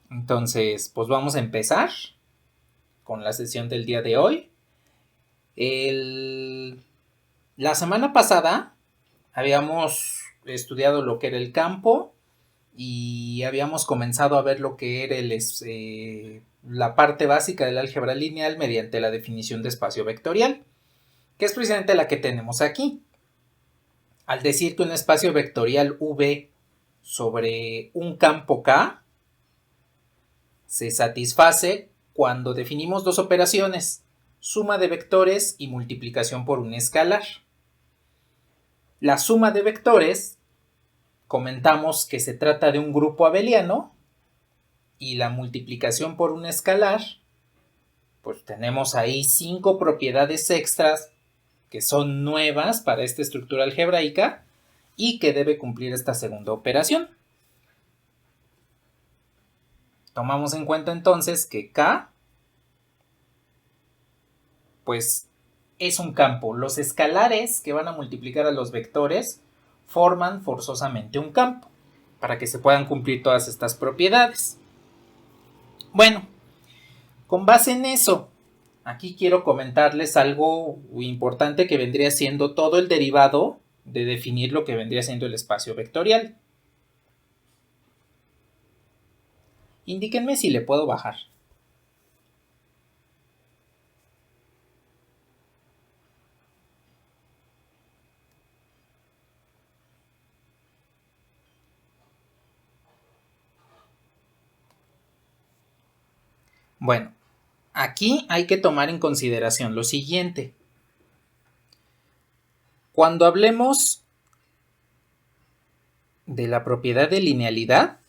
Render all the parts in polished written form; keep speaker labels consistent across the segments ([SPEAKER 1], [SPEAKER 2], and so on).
[SPEAKER 1] Entonces, pues vamos a empezar con la sesión del día de hoy. La semana pasada habíamos estudiado lo que era el campo y habíamos comenzado a ver lo que era la parte básica del álgebra lineal mediante la definición de espacio vectorial, que es precisamente la que tenemos aquí. Al decir que un espacio vectorial V sobre un campo K se satisface cuando definimos dos operaciones, suma de vectores y multiplicación por un escalar. La suma de vectores, comentamos que se trata de un grupo abeliano, y la multiplicación por un escalar, pues tenemos ahí 5 propiedades extras que son nuevas para esta estructura algebraica y que debe cumplir esta segunda operación. Tomamos en cuenta entonces que K pues es un campo. Los escalares que van a multiplicar a los vectores forman forzosamente un campo para que se puedan cumplir todas estas propiedades. Bueno, con base en eso, aquí quiero comentarles algo importante que vendría siendo todo el derivado de definir lo que vendría siendo el espacio vectorial. Indíquenme si le puedo bajar. Bueno, aquí hay que tomar en consideración lo siguiente. Cuando hablemos de la propiedad de linealidad,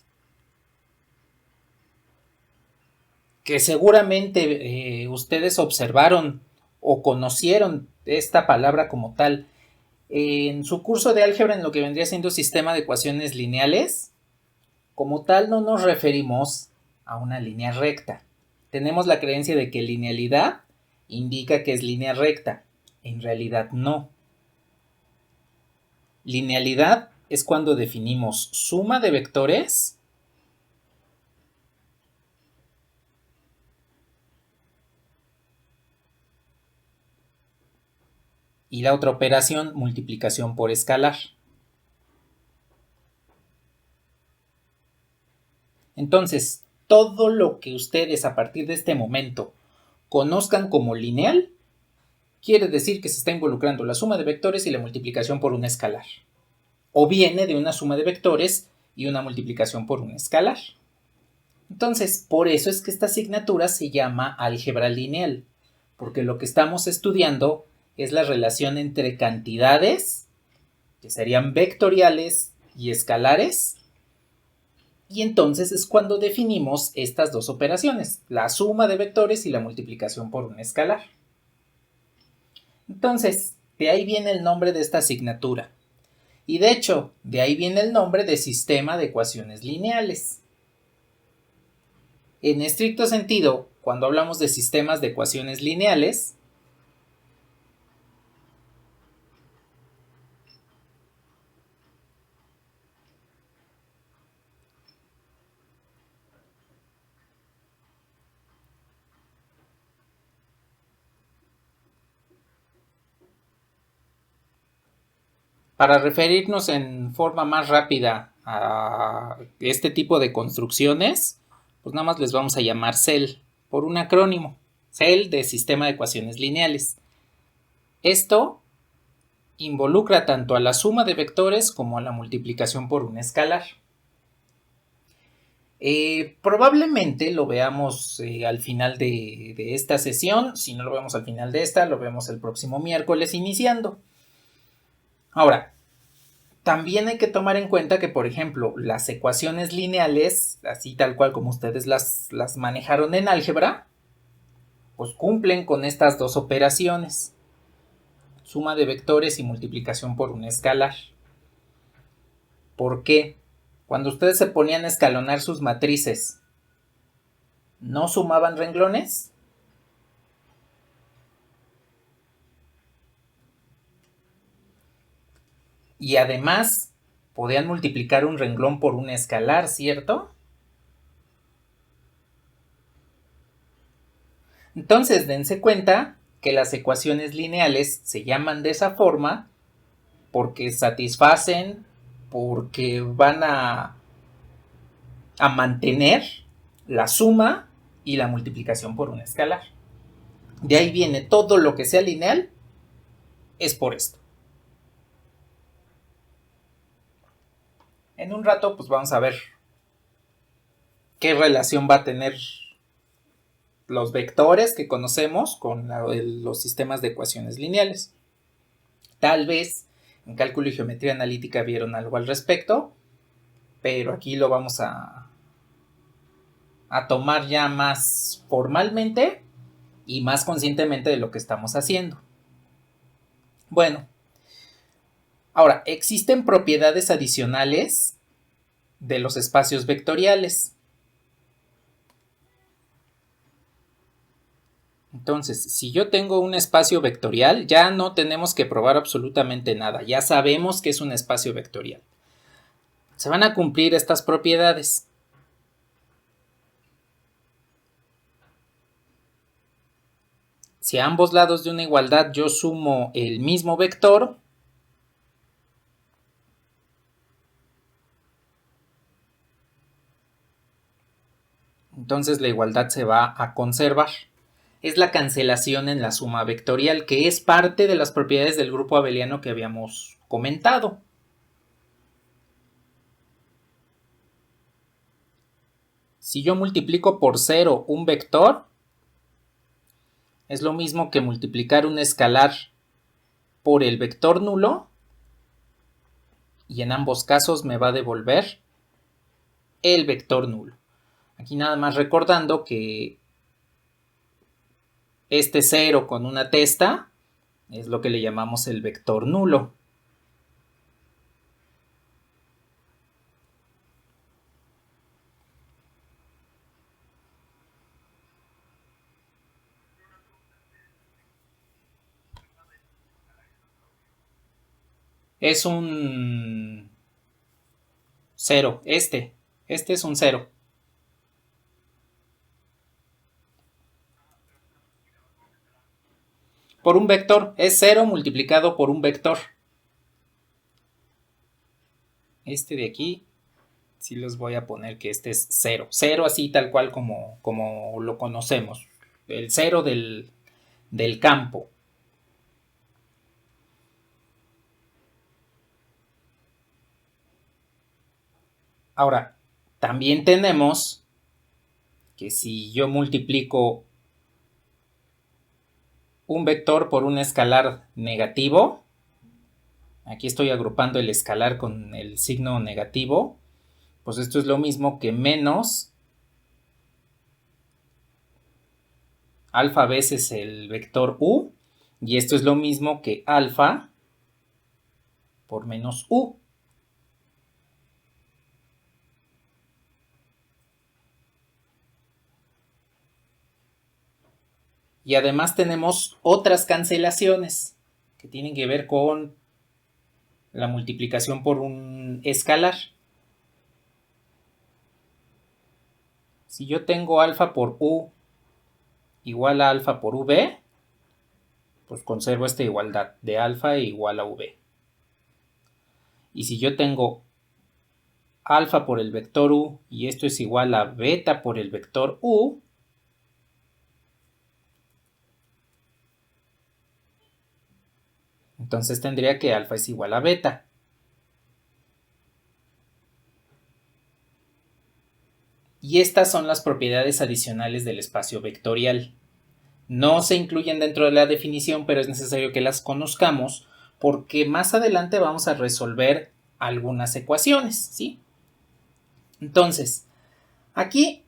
[SPEAKER 1] que seguramente ustedes observaron o conocieron esta palabra como tal en su curso de álgebra en lo que vendría siendo sistema de ecuaciones lineales, como tal no nos referimos a una línea recta. Tenemos la creencia de que linealidad indica que es línea recta. En realidad no. Linealidad es cuando definimos suma de vectores y la otra operación, multiplicación por escalar. Entonces, todo lo que ustedes a partir de este momento conozcan como lineal, quiere decir que se está involucrando la suma de vectores y la multiplicación por un escalar. O viene de una suma de vectores y una multiplicación por un escalar. Entonces, por eso es que esta asignatura se llama álgebra lineal, porque lo que estamos estudiando es la relación entre cantidades, que serían vectoriales y escalares, y entonces es cuando definimos estas dos operaciones, la suma de vectores y la multiplicación por un escalar. Entonces, de ahí viene el nombre de esta asignatura. Y de hecho, de ahí viene el nombre de sistema de ecuaciones lineales. En estricto sentido, cuando hablamos de sistemas de ecuaciones lineales, para referirnos en forma más rápida a este tipo de construcciones, pues nada más les vamos a llamar CEL, por un acrónimo, CEL de sistema de ecuaciones lineales. Esto involucra tanto a la suma de vectores como a la multiplicación por un escalar. Probablemente lo veamos al final de esta sesión. Si no lo vemos al final de esta, lo vemos el próximo miércoles iniciando. Ahora, también hay que tomar en cuenta que, por ejemplo, las ecuaciones lineales, así tal cual como ustedes las manejaron en álgebra, pues cumplen con estas dos operaciones, suma de vectores y multiplicación por un escalar. ¿Por qué? Cuando ustedes se ponían a escalonar sus matrices, ¿no sumaban renglones? Y además podían multiplicar un renglón por un escalar, ¿cierto? Entonces, dense cuenta que las ecuaciones lineales se llaman de esa forma porque satisfacen, porque van a mantener la suma y la multiplicación por un escalar. De ahí viene todo lo que sea lineal, es por esto. En un rato, pues vamos a ver qué relación va a tener los vectores que conocemos con los sistemas de ecuaciones lineales. Tal vez en cálculo y geometría analítica vieron algo al respecto, pero aquí lo vamos a tomar ya más formalmente y más conscientemente de lo que estamos haciendo. Bueno, ahora, existen propiedades adicionales de los espacios vectoriales. Entonces, si yo tengo un espacio vectorial, ya no tenemos que probar absolutamente nada. Ya sabemos que es un espacio vectorial. Se van a cumplir estas propiedades. Si a ambos lados de una igualdad yo sumo el mismo vector, entonces la igualdad se va a conservar. Es la cancelación en la suma vectorial, que es parte de las propiedades del grupo abeliano que habíamos comentado. Si yo multiplico por 0 un vector, es lo mismo que multiplicar un escalar por el vector nulo, y en ambos casos me va a devolver el vector nulo. Aquí nada más recordando que este 0 con una testa es lo que le llamamos el vector nulo. Es un 0, este es un 0. Por un vector, es 0 multiplicado por un vector. Este de aquí, sí los voy a poner que este es 0. 0 así tal cual como lo conocemos. El 0 del campo. Ahora, también tenemos que si yo multiplico un vector por un escalar negativo, aquí estoy agrupando el escalar con el signo negativo, pues esto es lo mismo que menos alfa veces el vector u, y esto es lo mismo que alfa por menos u. Y además tenemos otras cancelaciones que tienen que ver con la multiplicación por un escalar. Si yo tengo alfa por u igual a alfa por v, pues conservo esta igualdad de alfa igual a v. Y si yo tengo alfa por el vector u y esto es igual a beta por el vector u, entonces tendría que alfa es igual a beta. Y estas son las propiedades adicionales del espacio vectorial. No se incluyen dentro de la definición, pero es necesario que las conozcamos porque más adelante vamos a resolver algunas ecuaciones, ¿sí? Entonces, aquí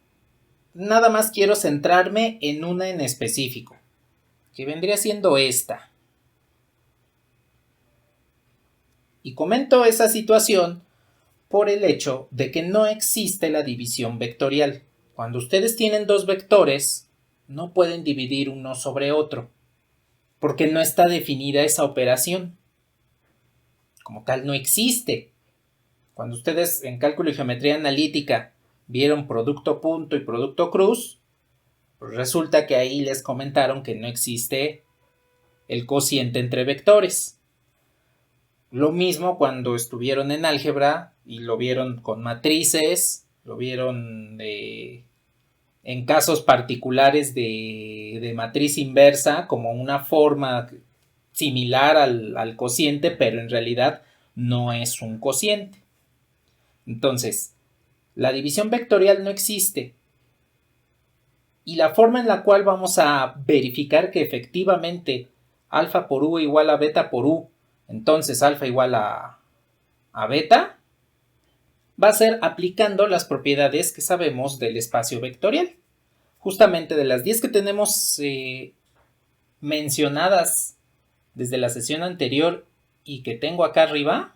[SPEAKER 1] nada más quiero centrarme en una en específico, que vendría siendo esta. Y comento esa situación por el hecho de que no existe la división vectorial. Cuando ustedes tienen dos vectores, no pueden dividir uno sobre otro, porque no está definida esa operación. Como tal, no existe. Cuando ustedes en cálculo y geometría analítica vieron producto punto y producto cruz, Pues resulta que ahí les comentaron que no existe el cociente entre vectores. Lo mismo cuando estuvieron en álgebra y lo vieron con matrices, lo vieron en casos particulares de matriz inversa como una forma similar al cociente, pero en realidad no es un cociente. Entonces, la división vectorial no existe. Y la forma en la cual vamos a verificar que efectivamente alfa por u igual a beta por u, entonces alfa igual a beta, va a ser aplicando las propiedades que sabemos del espacio vectorial. Justamente de las 10 que tenemos mencionadas desde la sesión anterior y que tengo acá arriba,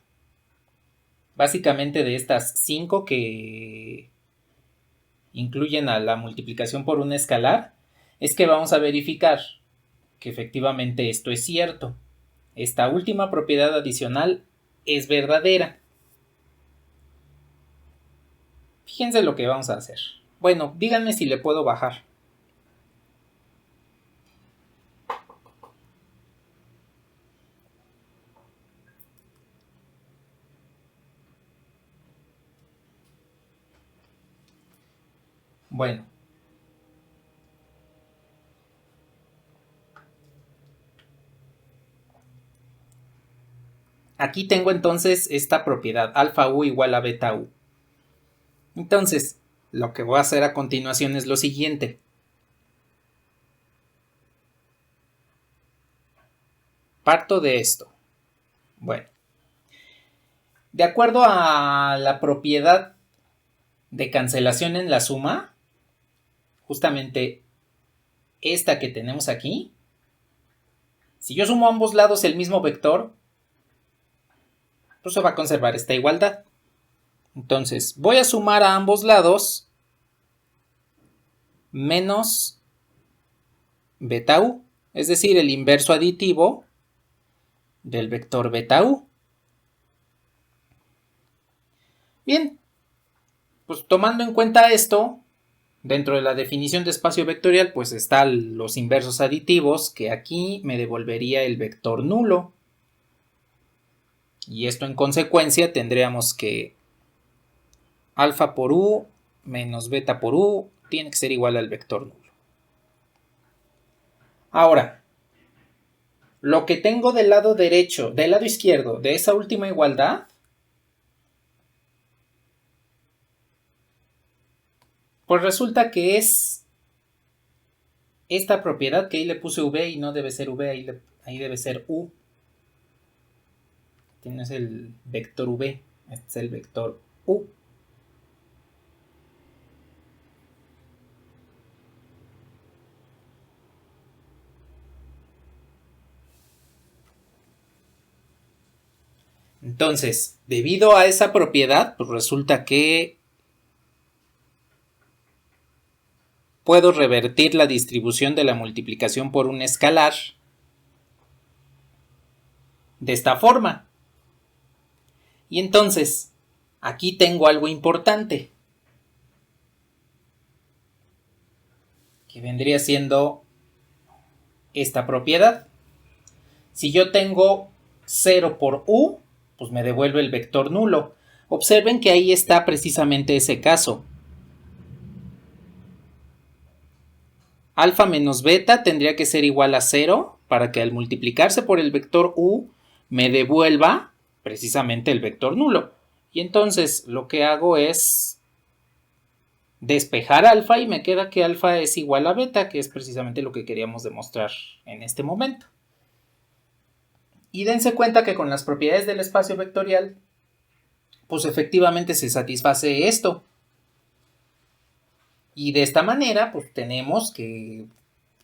[SPEAKER 1] básicamente de estas 5 que incluyen a la multiplicación por un escalar, es que vamos a verificar que efectivamente esto es cierto. Esta última propiedad adicional es verdadera. Fíjense lo que vamos a hacer. Bueno, díganme si le puedo bajar. Bueno. Aquí tengo entonces esta propiedad, alfa u igual a beta u. Entonces, lo que voy a hacer a continuación es lo siguiente. Parto de esto. Bueno, de acuerdo a la propiedad de cancelación en la suma, justamente esta que tenemos aquí, si yo sumo a ambos lados el mismo vector, pues se va a conservar esta igualdad. Entonces, voy a sumar a ambos lados menos beta u, es decir, el inverso aditivo del vector beta u. Bien, pues tomando en cuenta esto, dentro de la definición de espacio vectorial, pues están los inversos aditivos, que aquí me devolvería el vector nulo. Y esto en consecuencia tendríamos que alfa por u menos beta por u tiene que ser igual al vector nulo. Ahora, lo que tengo del lado derecho, del lado izquierdo de esa última igualdad, pues resulta que es esta propiedad que ahí le puse v y no debe ser v, ahí debe ser u. Tienes el vector v, este es el vector u. Entonces, debido a esa propiedad, pues resulta que puedo revertir la distribución de la multiplicación por un escalar de esta forma. Y entonces, aquí tengo algo importante, que vendría siendo esta propiedad. Si yo tengo 0 por u, pues me devuelve el vector nulo. Observen que ahí está precisamente ese caso. Alfa menos beta tendría que ser igual a 0 para que al multiplicarse por el vector u me devuelva precisamente el vector nulo. Y entonces lo que hago es despejar alfa y me queda que alfa es igual a beta, que es precisamente lo que queríamos demostrar en este momento. Y dense cuenta que con las propiedades del espacio vectorial, pues efectivamente se satisface esto. Y de esta manera, pues tenemos que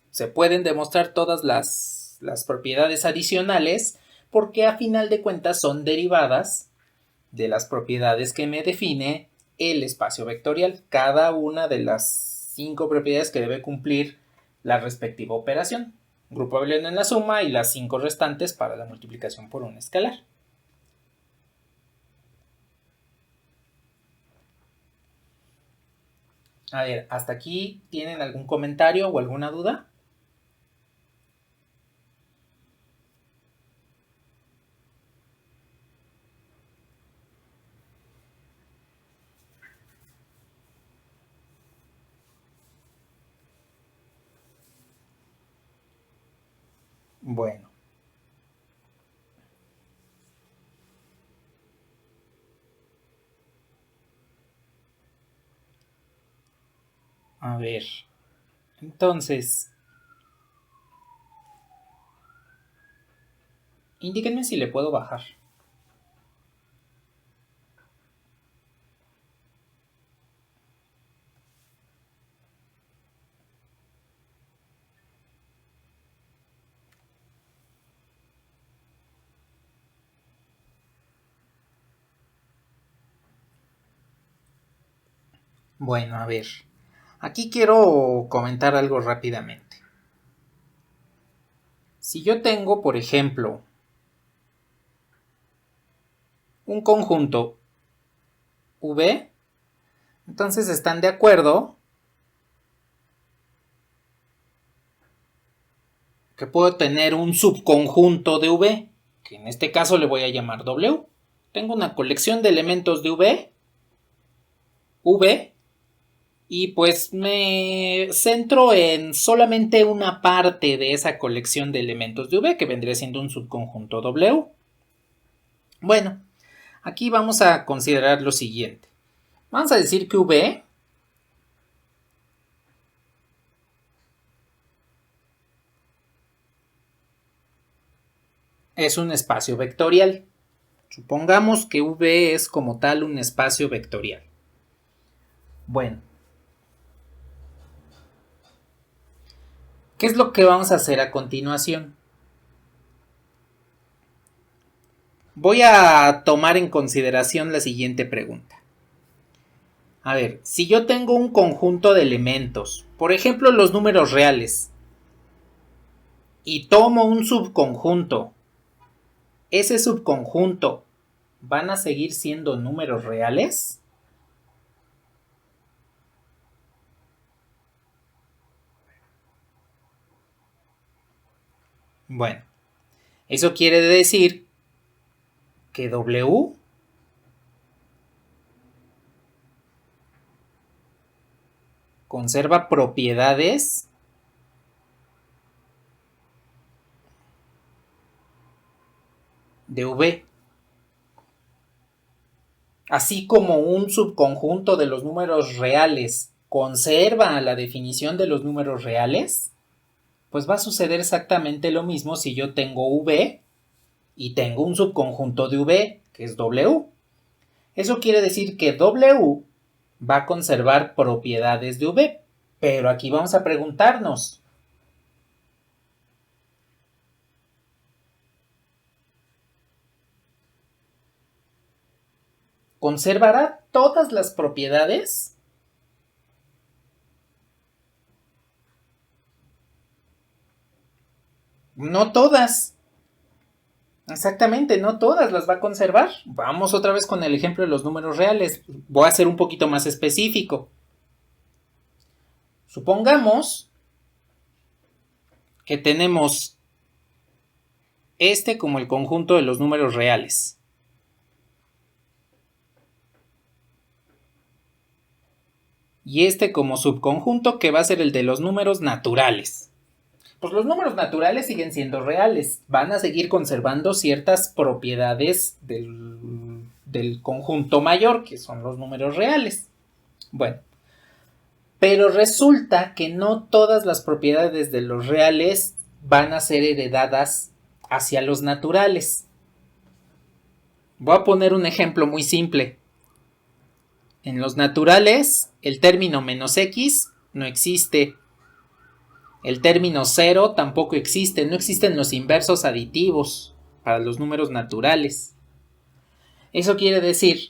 [SPEAKER 1] se pueden demostrar todas las propiedades adicionales, porque a final de cuentas son derivadas de las propiedades que me define el espacio vectorial, cada una de las 5 propiedades que debe cumplir la respectiva operación. Grupo abeliano en la suma y las 5 restantes para la multiplicación por un escalar. A ver, ¿hasta aquí tienen algún comentario o alguna duda? Bueno. A ver. Entonces, indíquenme si le puedo bajar. Bueno, a ver. Aquí quiero comentar algo rápidamente. Si yo tengo, por ejemplo, un conjunto V, entonces están de acuerdo que puedo tener un subconjunto de V, que en este caso le voy a llamar W. Tengo una colección de elementos de V, y pues me centro en solamente una parte de esa colección de elementos de V, que vendría siendo un subconjunto W. Bueno, aquí vamos a considerar lo siguiente. Vamos a decir que V es un espacio vectorial. Supongamos que V es como tal un espacio vectorial. Bueno, ¿qué es lo que vamos a hacer a continuación? Voy a tomar en consideración la siguiente pregunta. A ver, si yo tengo un conjunto de elementos, por ejemplo los números reales, y tomo un subconjunto, ¿ese subconjunto van a seguir siendo números reales? Bueno, eso quiere decir que W conserva propiedades de V. Así como un subconjunto de los números reales conserva la definición de los números reales, pues va a suceder exactamente lo mismo si yo tengo V y tengo un subconjunto de V, que es W. Eso quiere decir que W va a conservar propiedades de V. Pero aquí vamos a preguntarnos, ¿conservará todas las propiedades? No todas. Exactamente, no todas las va a conservar. Vamos otra vez con el ejemplo de los números reales. Voy a ser un poquito más específico. Supongamos que tenemos este como el conjunto de los números reales. Y este como subconjunto que va a ser el de los números naturales. Pues los números naturales siguen siendo reales. Van a seguir conservando ciertas propiedades del conjunto mayor, que son los números reales. Bueno, pero resulta que no todas las propiedades de los reales van a ser heredadas hacia los naturales. Voy a poner un ejemplo muy simple. En los naturales, el término menos x no existe. El término 0 tampoco existe. No existen los inversos aditivos para los números naturales. Eso quiere decir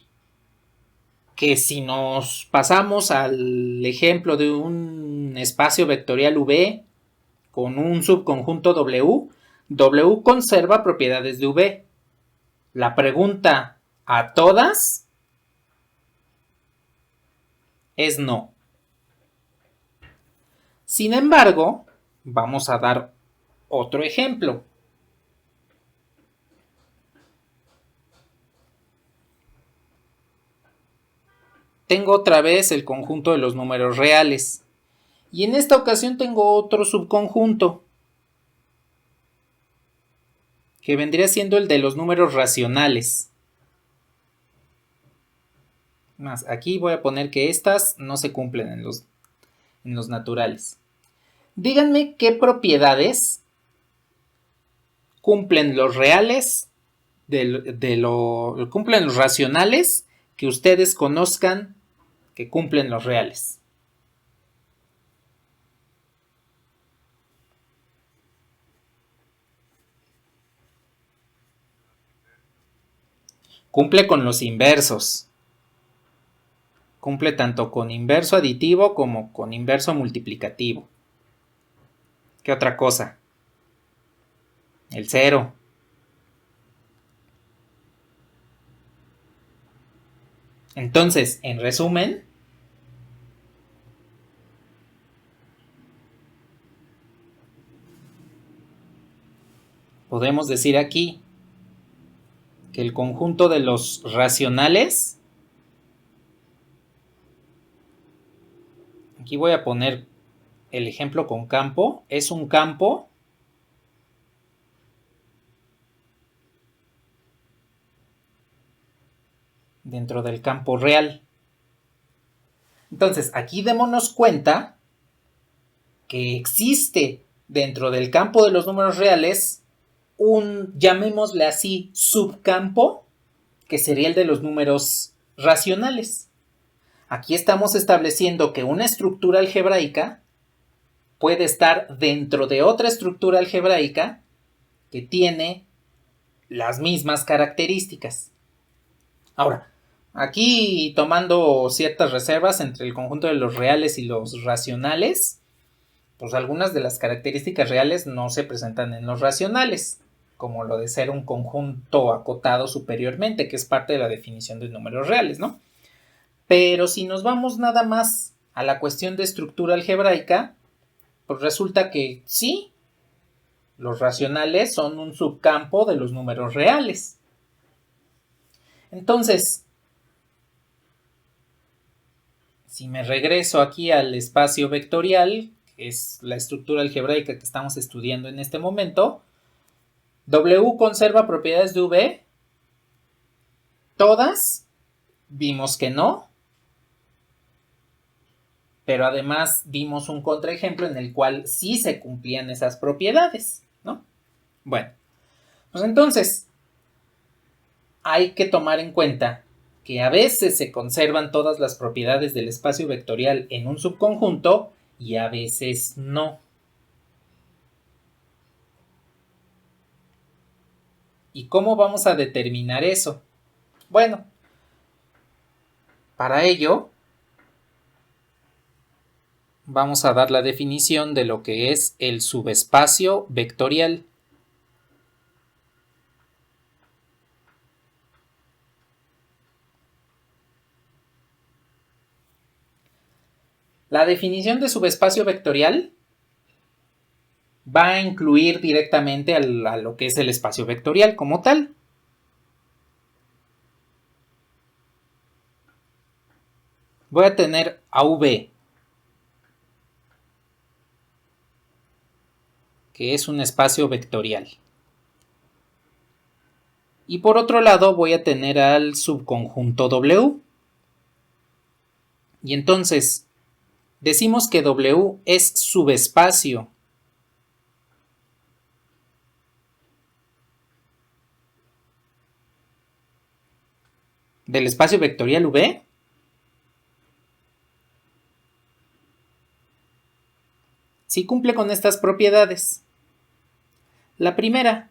[SPEAKER 1] que si nos pasamos al ejemplo de un espacio vectorial V con un subconjunto W, W conserva propiedades de V. La pregunta a todas es no. Sin embargo, vamos a dar otro ejemplo. Tengo otra vez el conjunto de los números reales. Y en esta ocasión tengo otro subconjunto, que vendría siendo el de los números racionales. Más, aquí voy a poner que estas no se cumplen en los naturales. Díganme qué propiedades cumplen los reales, cumplen los racionales que ustedes conozcan que cumplen los reales. Cumple con los inversos. Cumple tanto con inverso aditivo como con inverso multiplicativo. ¿Qué otra cosa? El 0. Entonces, en resumen, podemos decir aquí que el conjunto de los racionales, aquí voy a poner el ejemplo con campo, es un campo dentro del campo real. Entonces, aquí démonos cuenta que existe dentro del campo de los números reales un, llamémosle así, subcampo, que sería el de los números racionales. Aquí estamos estableciendo que una estructura algebraica puede estar dentro de otra estructura algebraica que tiene las mismas características. Ahora, aquí tomando ciertas reservas entre el conjunto de los reales y los racionales, pues algunas de las características reales no se presentan en los racionales, como lo de ser un conjunto acotado superiormente, que es parte de la definición de números reales, ¿no? Pero si nos vamos nada más a la cuestión de estructura algebraica, pues resulta que sí, los racionales son un subcampo de los números reales. Entonces, si me regreso aquí al espacio vectorial, que es la estructura algebraica que estamos estudiando en este momento, W conserva propiedades de V. Todas vimos que no, pero además vimos un contraejemplo en el cual sí se cumplían esas propiedades, ¿no? Bueno, pues entonces hay que tomar en cuenta que a veces se conservan todas las propiedades del espacio vectorial en un subconjunto y a veces no. ¿Y cómo vamos a determinar eso? Bueno, para ello vamos a dar la definición de lo que es el subespacio vectorial. La definición de subespacio vectorial va a incluir directamente a lo que es el espacio vectorial como tal. Voy a tener a V, que es un espacio vectorial. Y por otro lado voy a tener al subconjunto W. Y entonces decimos que W es subespacio del espacio vectorial V. Si cumple con estas propiedades. La primera,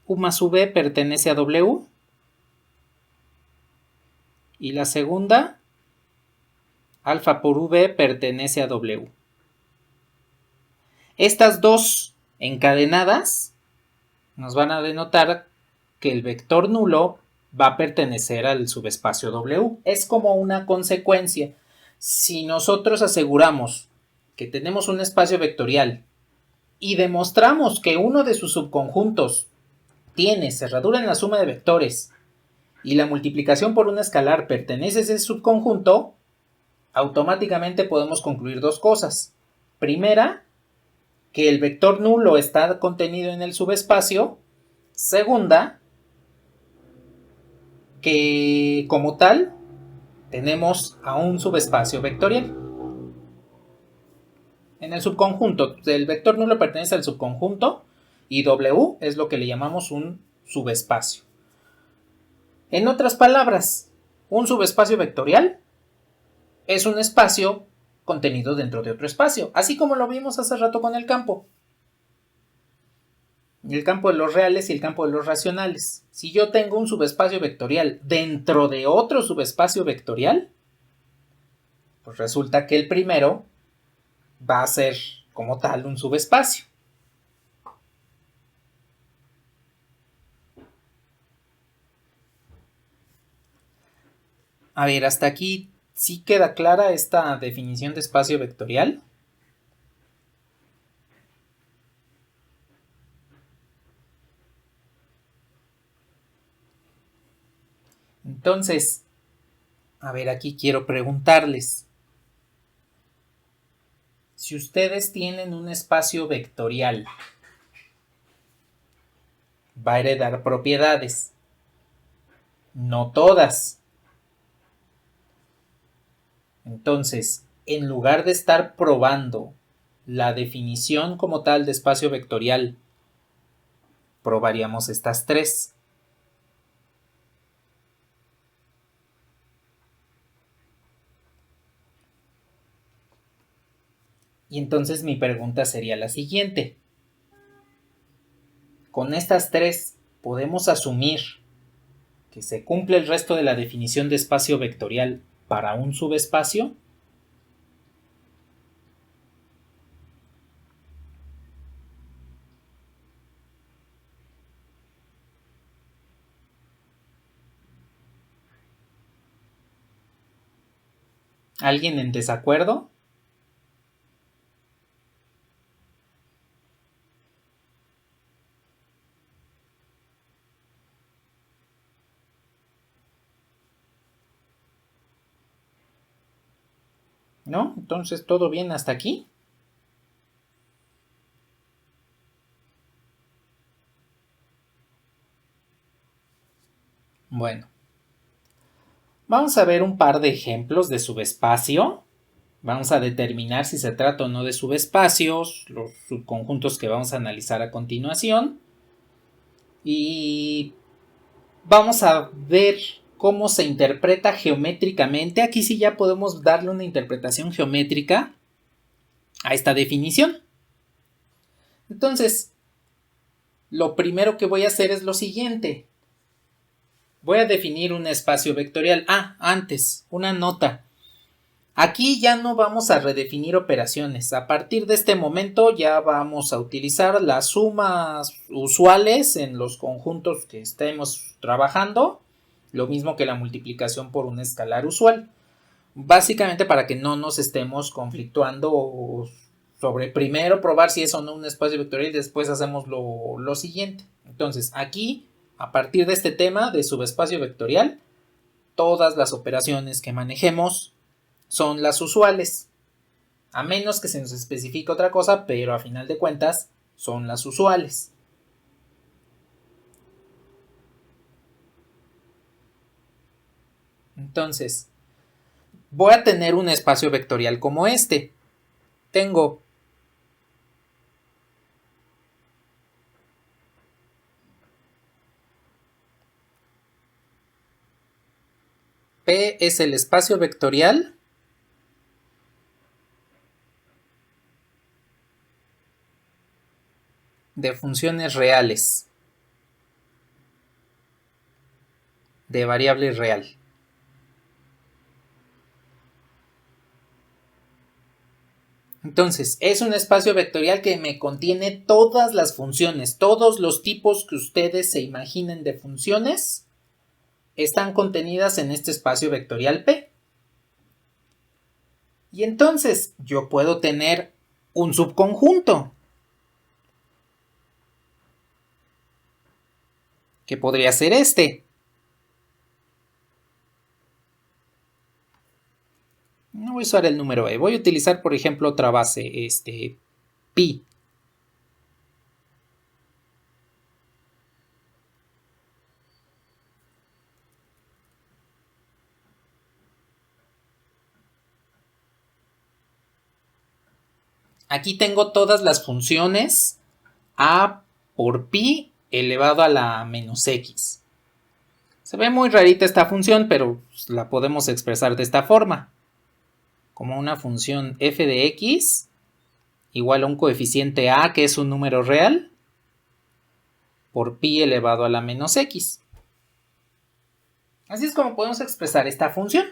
[SPEAKER 1] U más V pertenece a W. Y la segunda, alfa por V pertenece a W. Estas dos encadenadas nos van a denotar que el vector nulo va a pertenecer al subespacio W. Es como una consecuencia. Si nosotros aseguramos que tenemos un espacio vectorial y demostramos que uno de sus subconjuntos tiene cerradura en la suma de vectores y la multiplicación por un escalar pertenece a ese subconjunto, automáticamente podemos concluir dos cosas. Primera, que el vector nulo está contenido en el subespacio. Segunda, que como tal tenemos a un subespacio vectorial. En el subconjunto, el vector nulo pertenece al subconjunto y W es lo que le llamamos un subespacio. En otras palabras, un subespacio vectorial es un espacio contenido dentro de otro espacio, así como lo vimos hace rato con el campo. El campo de los reales y el campo de los racionales. Si yo tengo un subespacio vectorial dentro de otro subespacio vectorial, pues resulta que el primero va a ser como tal un subespacio. A ver, hasta aquí sí queda clara esta definición de espacio vectorial. Entonces, a ver, aquí quiero preguntarles. Si ustedes tienen un espacio vectorial, va a heredar propiedades. No todas. Entonces, en lugar de estar probando la definición como tal de espacio vectorial, probaríamos estas tres. Y entonces mi pregunta sería la siguiente. Con estas tres, ¿podemos asumir que se cumple el resto de la definición de espacio vectorial para un subespacio? ¿Alguien en desacuerdo? ¿No? Entonces, ¿todo bien hasta aquí? Bueno, vamos a ver un par de ejemplos de subespacio. Vamos a determinar si se trata o no de subespacios, los subconjuntos que vamos a analizar a continuación. Y vamos a ver cómo se interpreta geométricamente. Aquí sí ya podemos darle una interpretación geométrica a esta definición. Entonces, lo primero que voy a hacer es lo siguiente. Voy a definir un espacio vectorial. Antes, una nota. Aquí ya no vamos a redefinir operaciones. A partir de este momento ya vamos a utilizar las sumas usuales en los conjuntos que estemos trabajando. Lo mismo que la multiplicación por un escalar usual. Básicamente para que no nos estemos conflictuando sobre primero probar si es o no un espacio vectorial y después hacemos lo siguiente. Entonces aquí, a partir de este tema de subespacio vectorial, todas las operaciones que manejemos son las usuales. A menos que se nos especifique otra cosa, pero a final de cuentas son las usuales. Entonces, voy a tener un espacio vectorial como este. Tengo P es el espacio vectorial de funciones reales, de variable real. Entonces, es un espacio vectorial que me contiene todas las funciones, todos los tipos que ustedes se imaginen de funciones están contenidas en este espacio vectorial P. Y entonces yo puedo tener un subconjunto, que podría ser este. No voy a usar el número e, voy a utilizar por ejemplo otra base, pi. Aquí tengo todas las funciones a por pi elevado a la menos x. Se ve muy rarita esta función, pero la podemos expresar de esta forma. Como una función f de x igual a un coeficiente a, que es un número real, por pi elevado a la menos x. Así es como podemos expresar esta función.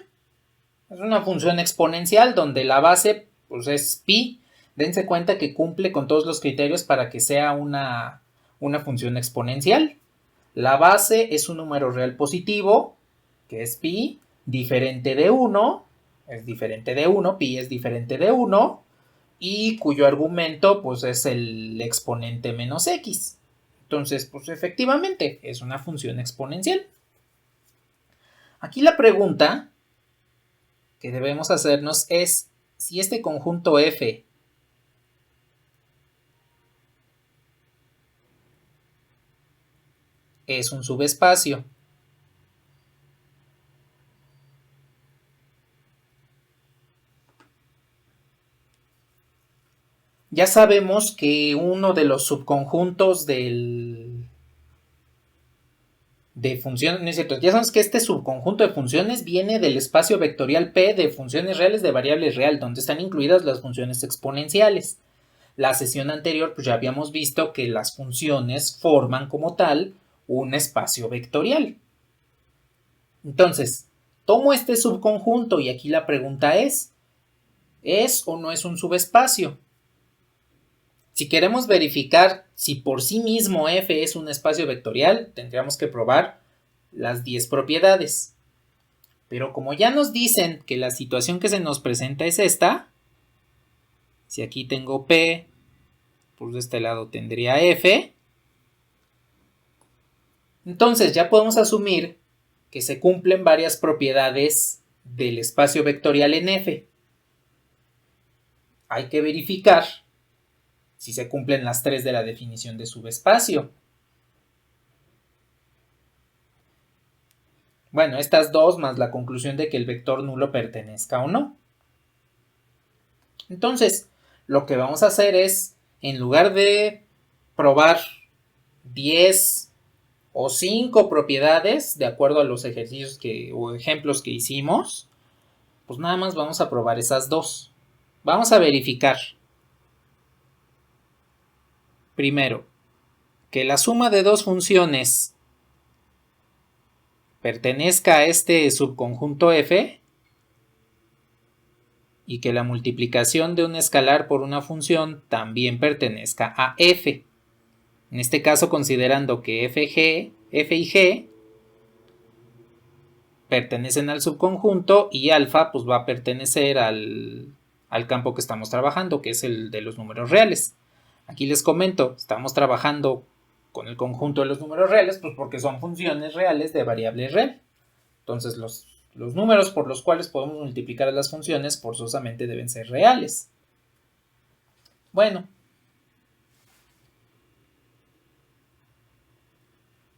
[SPEAKER 1] Es una función exponencial donde la base pues, es pi. Dense cuenta que cumple con todos los criterios para que sea una función exponencial. La base es un número real positivo, que es pi, diferente de 1, es diferente de 1, pi es diferente de 1, y cuyo argumento pues es el exponente menos x. Entonces, pues efectivamente es una función exponencial. Aquí la pregunta que debemos hacernos es si este conjunto F es un subespacio. Ya sabemos que uno de los subconjuntos de funciones, no es cierto, ya sabemos que este subconjunto de funciones viene del espacio vectorial P de funciones reales de variable real, donde están incluidas las funciones exponenciales. La sesión anterior pues ya habíamos visto que las funciones forman como tal un espacio vectorial. Entonces, tomo este subconjunto y aquí la pregunta ¿es o no es un subespacio? Si queremos verificar si por sí mismo F es un espacio vectorial, tendríamos que probar las 10 propiedades. Pero como ya nos dicen que la situación que se nos presenta es esta, si aquí tengo P, pues de este lado tendría F, entonces ya podemos asumir que se cumplen varias propiedades del espacio vectorial en F. Hay que verificar si se cumplen las 3 de la definición de subespacio. Bueno, estas dos más la conclusión de que el vector nulo pertenezca o no. Entonces, lo que vamos a hacer es, en lugar de probar 10 o 5 propiedades, de acuerdo a los ejercicios o ejemplos que hicimos, pues nada más vamos a probar esas dos. Vamos a verificar, primero, que la suma de dos funciones pertenezca a este subconjunto F y que la multiplicación de un escalar por una función también pertenezca a F. En este caso considerando que F y G pertenecen al subconjunto y alfa pues va a pertenecer al campo que estamos trabajando, que es el de los números reales. Aquí les comento, estamos trabajando con el conjunto de los números reales pues porque son funciones reales de variable real. Entonces los números por los cuales podemos multiplicar a las funciones forzosamente deben ser reales. Bueno,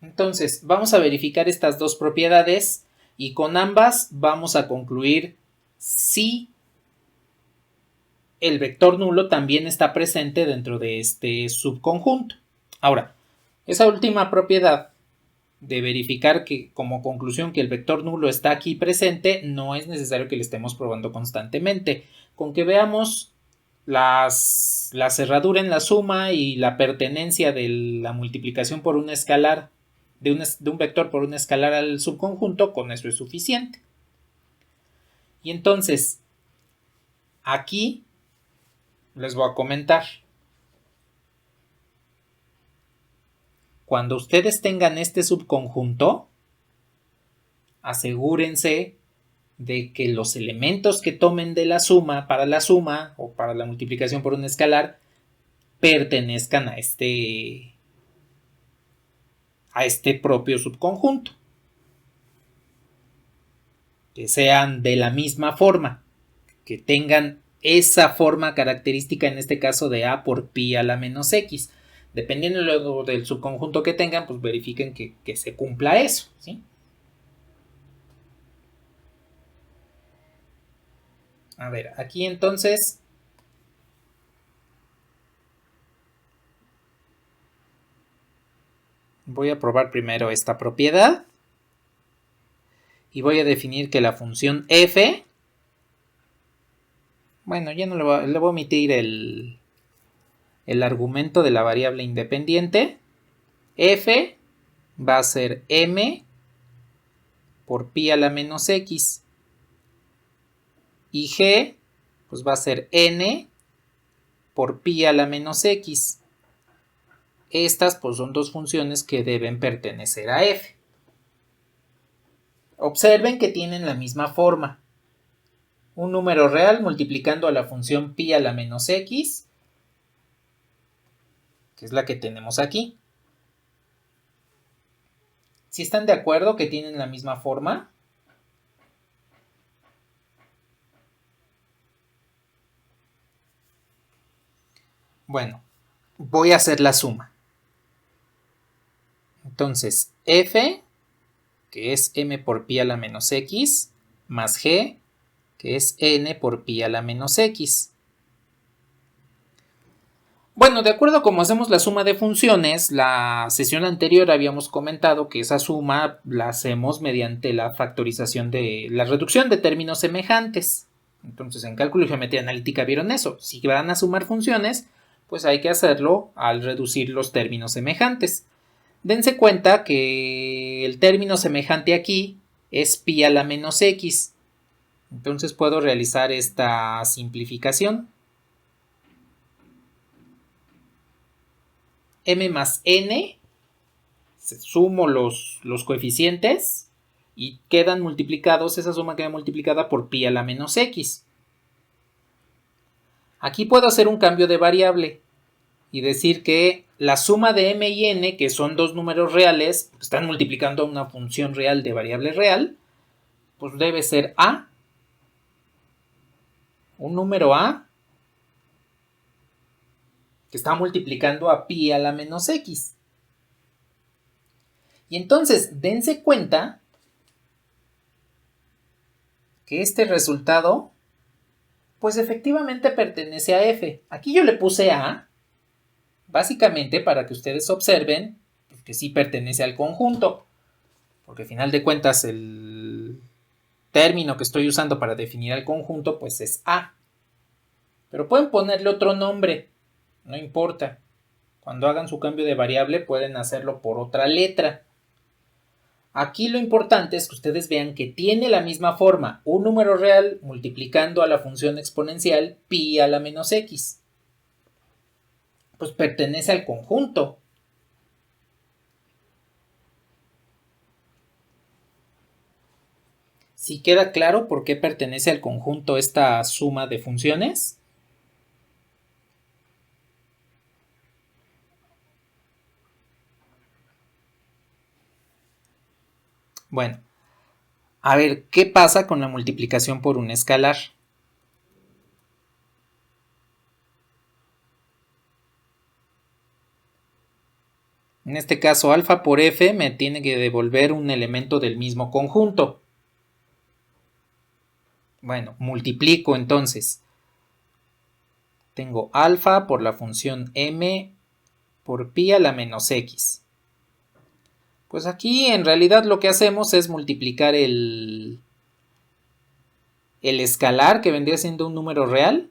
[SPEAKER 1] entonces vamos a verificar estas dos propiedades y con ambas vamos a concluir si el vector nulo también está presente dentro de este subconjunto. Ahora, esa última propiedad de verificar que como conclusión que el vector nulo está aquí presente, no es necesario que le estemos probando constantemente. Con que veamos la cerradura en la suma y la pertenencia de la multiplicación por un escalar, de un vector por un escalar al subconjunto, con eso es suficiente. Y entonces, aquí les voy a comentar. Cuando ustedes tengan este subconjunto, asegúrense de que los elementos que tomen de la suma o para la multiplicación por un escalar pertenezcan a este propio subconjunto, que sean de la misma forma, que tengan esa forma característica, en este caso de a por pi a la menos x. Dependiendo luego del subconjunto que tengan, pues verifiquen que se cumpla eso, ¿sí? A ver, aquí entonces voy a probar primero esta propiedad y voy a definir que la función f, bueno, ya no le voy a omitir el argumento de la variable independiente. F va a ser m por pi a la menos x y g pues va a ser n por pi a la menos x. Estas pues son dos funciones que deben pertenecer a f. Observen que tienen la misma forma. Un número real multiplicando a la función pi a la menos x, que es la que tenemos aquí. ¿Sí están de acuerdo que tienen la misma forma? Bueno, voy a hacer la suma. Entonces, f, que es m por pi a la menos x, más g, que es n por pi a la menos x. Bueno, de acuerdo a cómo hacemos la suma de funciones, la sesión anterior habíamos comentado que esa suma la hacemos mediante la factorización de la reducción de términos semejantes. Entonces, en cálculo y geometría analítica vieron eso. Si van a sumar funciones, pues hay que hacerlo al reducir los términos semejantes. Dense cuenta que el término semejante aquí es pi a la menos x. Entonces puedo realizar esta simplificación. M más n, sumo los coeficientes y quedan multiplicados, esa suma queda multiplicada por pi a la menos x. Aquí puedo hacer un cambio de variable y decir que la suma de m y n, que son dos números reales, están multiplicando a una función real de variable real, pues debe ser a, un número a, que está multiplicando a pi a la menos x. Y entonces, dense cuenta que este resultado, pues efectivamente pertenece a f. Aquí yo le puse a, básicamente para que ustedes observen que sí pertenece al conjunto, porque al final de cuentas el término que estoy usando para definir al conjunto pues es a. Pero pueden ponerle otro nombre, no importa. Cuando hagan su cambio de variable pueden hacerlo por otra letra. Aquí lo importante es que ustedes vean que tiene la misma forma, un número real multiplicando a la función exponencial pi a la menos x. Pues pertenece al conjunto. ¿Sí queda claro por qué pertenece al conjunto esta suma de funciones? Bueno, a ver, ¿qué pasa con la multiplicación por un escalar? En este caso, alfa por f me tiene que devolver un elemento del mismo conjunto. Bueno, multiplico entonces. Tengo alfa por la función m por pi a la menos x. Pues aquí en realidad lo que hacemos es multiplicar el escalar, que vendría siendo un número real,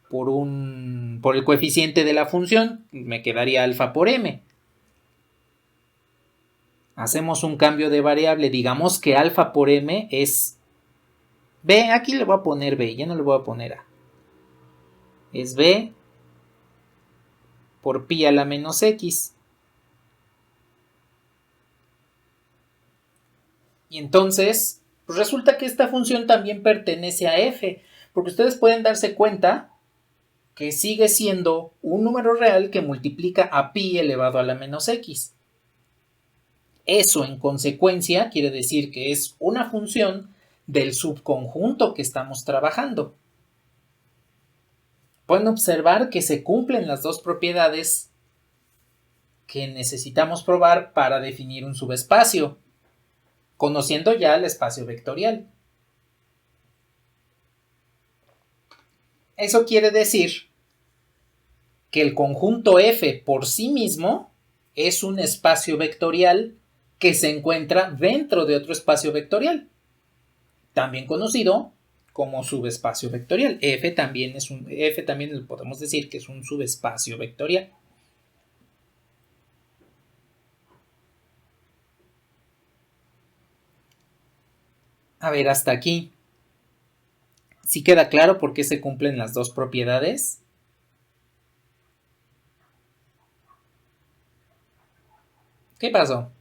[SPEAKER 1] por el coeficiente de la función. Me quedaría alfa por m. Hacemos un cambio de variable, digamos que alfa por m es b, aquí le voy a poner b, ya no le voy a poner a. Es b por pi a la menos x. Y entonces Pues resulta que esta función también pertenece a f, porque ustedes pueden darse cuenta que sigue siendo un número real que multiplica a pi elevado a la menos x. Eso, en consecuencia, quiere decir que es una función del subconjunto que estamos trabajando. Pueden observar que se cumplen las dos propiedades que necesitamos probar para definir un subespacio, conociendo ya el espacio vectorial. Eso quiere decir que el conjunto F por sí mismo es un espacio vectorial que se encuentra dentro de otro espacio vectorial, también conocido como subespacio vectorial. F también podemos decir que es un subespacio vectorial. A ver, hasta aquí. ¿Sí queda claro por qué se cumplen las dos propiedades? ¿Qué pasó?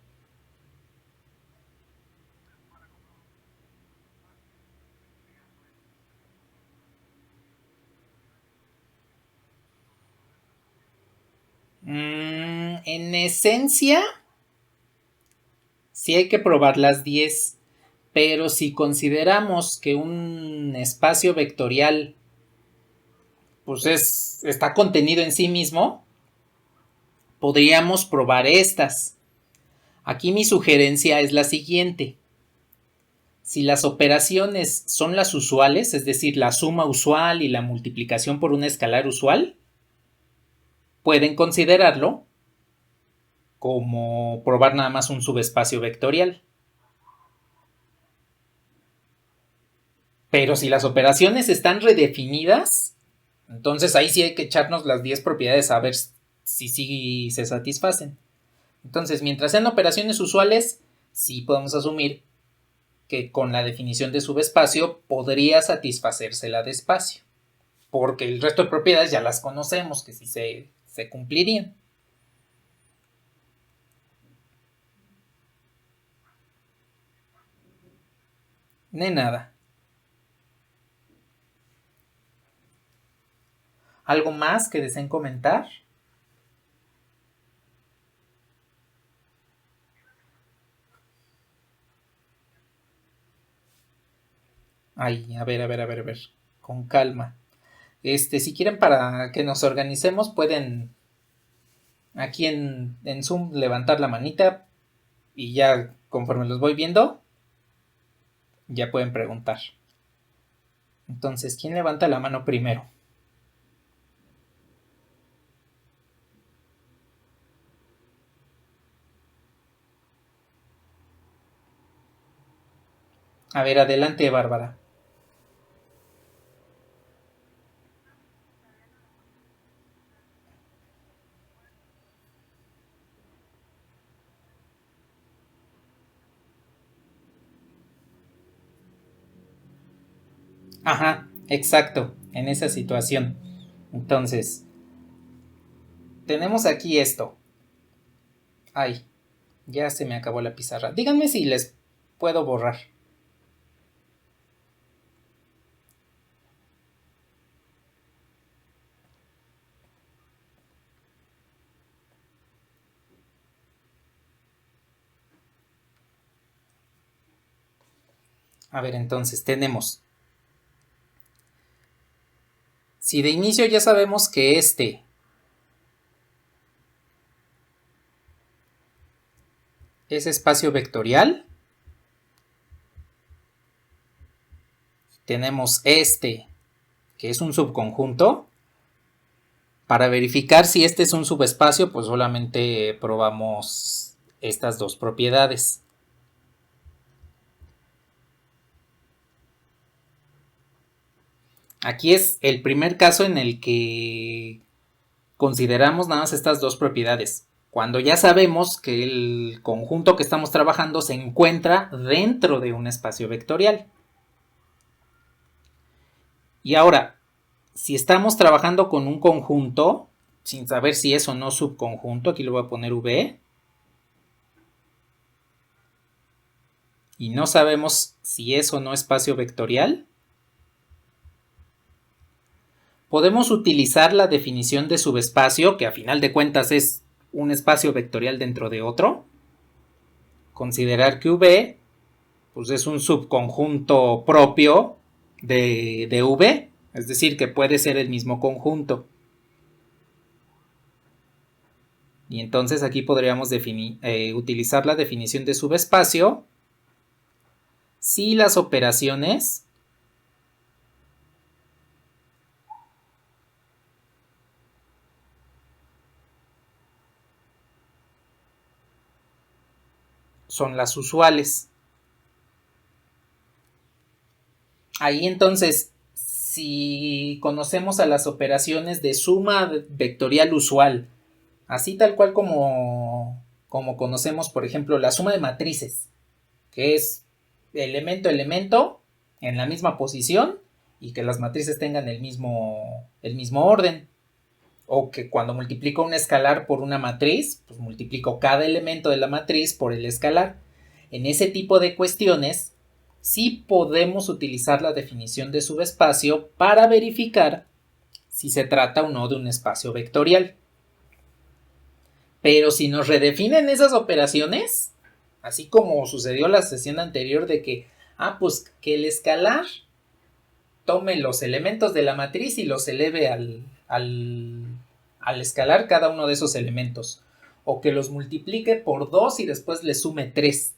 [SPEAKER 1] En esencia, sí hay que probar las 10, pero si consideramos que un espacio vectorial pues está contenido en sí mismo, podríamos probar estas. Aquí mi sugerencia es la siguiente. Si las operaciones son las usuales, es decir, la suma usual y la multiplicación por una escalar usual, pueden considerarlo como probar nada más un subespacio vectorial. Pero si las operaciones están redefinidas, entonces ahí sí hay que echarnos las 10 propiedades a ver si sí se satisfacen. Entonces, mientras sean operaciones usuales, sí podemos asumir que con la definición de subespacio podría satisfacerse la de espacio, porque el resto de propiedades ya las conocemos, que sí se cumplirían. De nada. ¿Algo más que deseen comentar? Ay, a ver. Con calma. Si quieren para que nos organicemos, pueden aquí en Zoom levantar la manita y ya conforme los voy viendo, ya pueden preguntar. Entonces, ¿quién levanta la mano primero? A ver, adelante, Bárbara. Ajá, exacto, en esa situación. Entonces, tenemos aquí esto. Ay, ya se me acabó la pizarra. Díganme si les puedo borrar. A ver, entonces tenemos. Si de inicio ya sabemos que este es espacio vectorial, tenemos este que es un subconjunto. Para verificar si este es un subespacio, pues solamente probamos estas dos propiedades. Aquí es el primer caso en el que consideramos nada más estas dos propiedades. Cuando ya sabemos que el conjunto que estamos trabajando se encuentra dentro de un espacio vectorial. Y ahora, si estamos trabajando con un conjunto, sin saber si es o no subconjunto, aquí lo voy a poner V. y no sabemos si es o no espacio vectorial, podemos utilizar la definición de subespacio, que a final de cuentas es un espacio vectorial dentro de otro, considerar que V pues es un subconjunto propio de V, es decir, que puede ser el mismo conjunto. Y entonces aquí podríamos utilizar la definición de subespacio si las operaciones son las usuales. Ahí entonces, si conocemos a las operaciones de suma vectorial usual, así tal cual como conocemos, por ejemplo, la suma de matrices, que es elemento a elemento en la misma posición y que las matrices tengan el mismo orden. O que cuando multiplico un escalar por una matriz, pues multiplico cada elemento de la matriz por el escalar. En ese tipo de cuestiones, sí podemos utilizar la definición de subespacio para verificar si se trata o no de un espacio vectorial. Pero si nos redefinen esas operaciones, así como sucedió la sesión anterior de que, pues que el escalar tome los elementos de la matriz y los eleve al escalar cada uno de esos elementos, o que los multiplique por 2 y después le sume 3.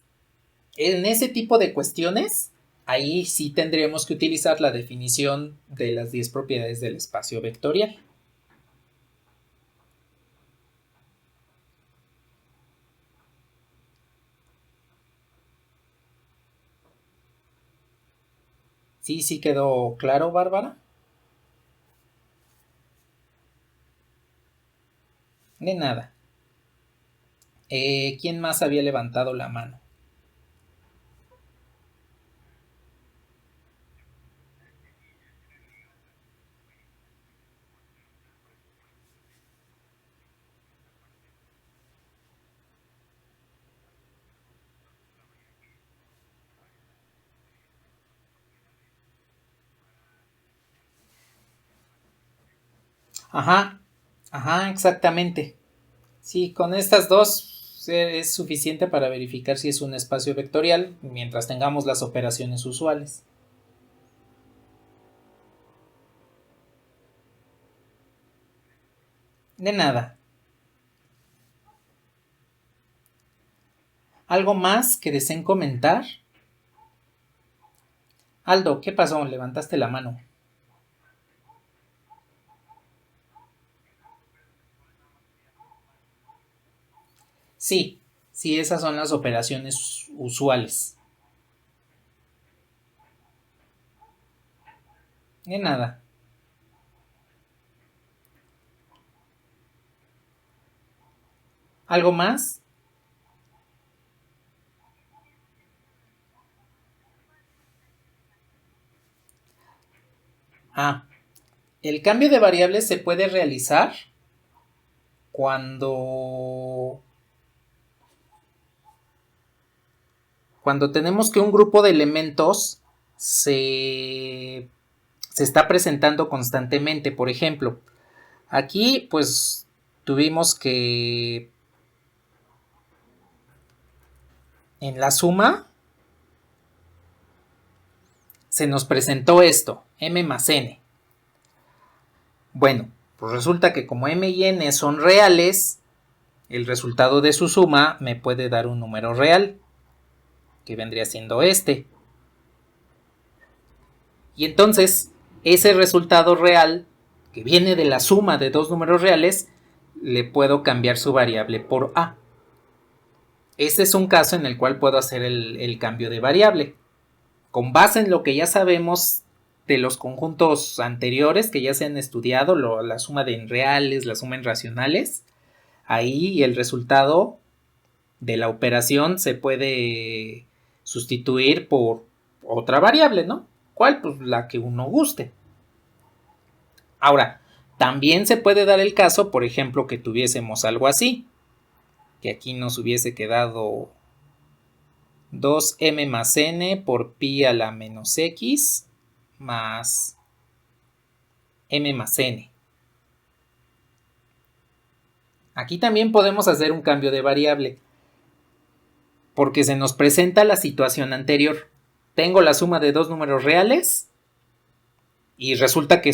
[SPEAKER 1] En ese tipo de cuestiones, ahí sí tendríamos que utilizar la definición de las 10 propiedades del espacio vectorial. ¿Sí quedó claro, Bárbara? De nada. ¿Quién más había levantado la mano? Ajá, exactamente. Sí, con estas dos es suficiente para verificar si es un espacio vectorial mientras tengamos las operaciones usuales. De nada. ¿Algo más que deseen comentar? Aldo, ¿qué pasó? Levantaste la mano. Sí, esas son las operaciones usuales. De nada. ¿Algo más? El cambio de variables se puede realizar cuando tenemos que un grupo de elementos se está presentando constantemente. Por ejemplo, aquí pues tuvimos que en la suma se nos presentó esto, m más n. Bueno, pues resulta que como m y n son reales, el resultado de su suma me puede dar un número real, que vendría siendo este. Y entonces, ese resultado real, que viene de la suma de dos números reales, le puedo cambiar su variable por a. Este es un caso en el cual puedo hacer el cambio de variable. Con base en lo que ya sabemos de los conjuntos anteriores que ya se han estudiado, la suma de en reales, la suma en racionales, ahí el resultado de la operación se puede sustituir por otra variable, ¿no? ¿Cuál? Pues la que uno guste. Ahora, también se puede dar el caso, por ejemplo, que tuviésemos algo así, que aquí nos hubiese quedado 2m más n por pi a la menos x más m más n. Aquí también podemos hacer un cambio de variable, porque se nos presenta la situación anterior. Tengo la suma de dos números reales y resulta que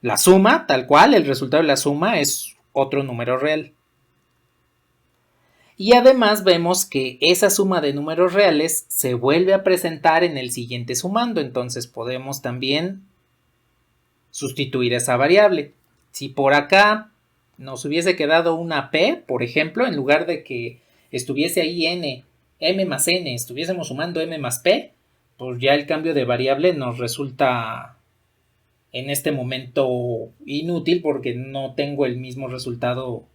[SPEAKER 1] la suma, tal cual, el resultado de la suma es otro número real. Y además vemos que esa suma de números reales se vuelve a presentar en el siguiente sumando, entonces podemos también sustituir esa variable. Si por acá nos hubiese quedado una p, por ejemplo, en lugar de que estuviese ahí m más n, estuviésemos sumando m más p, pues ya el cambio de variable nos resulta en este momento inútil porque no tengo el mismo resultado,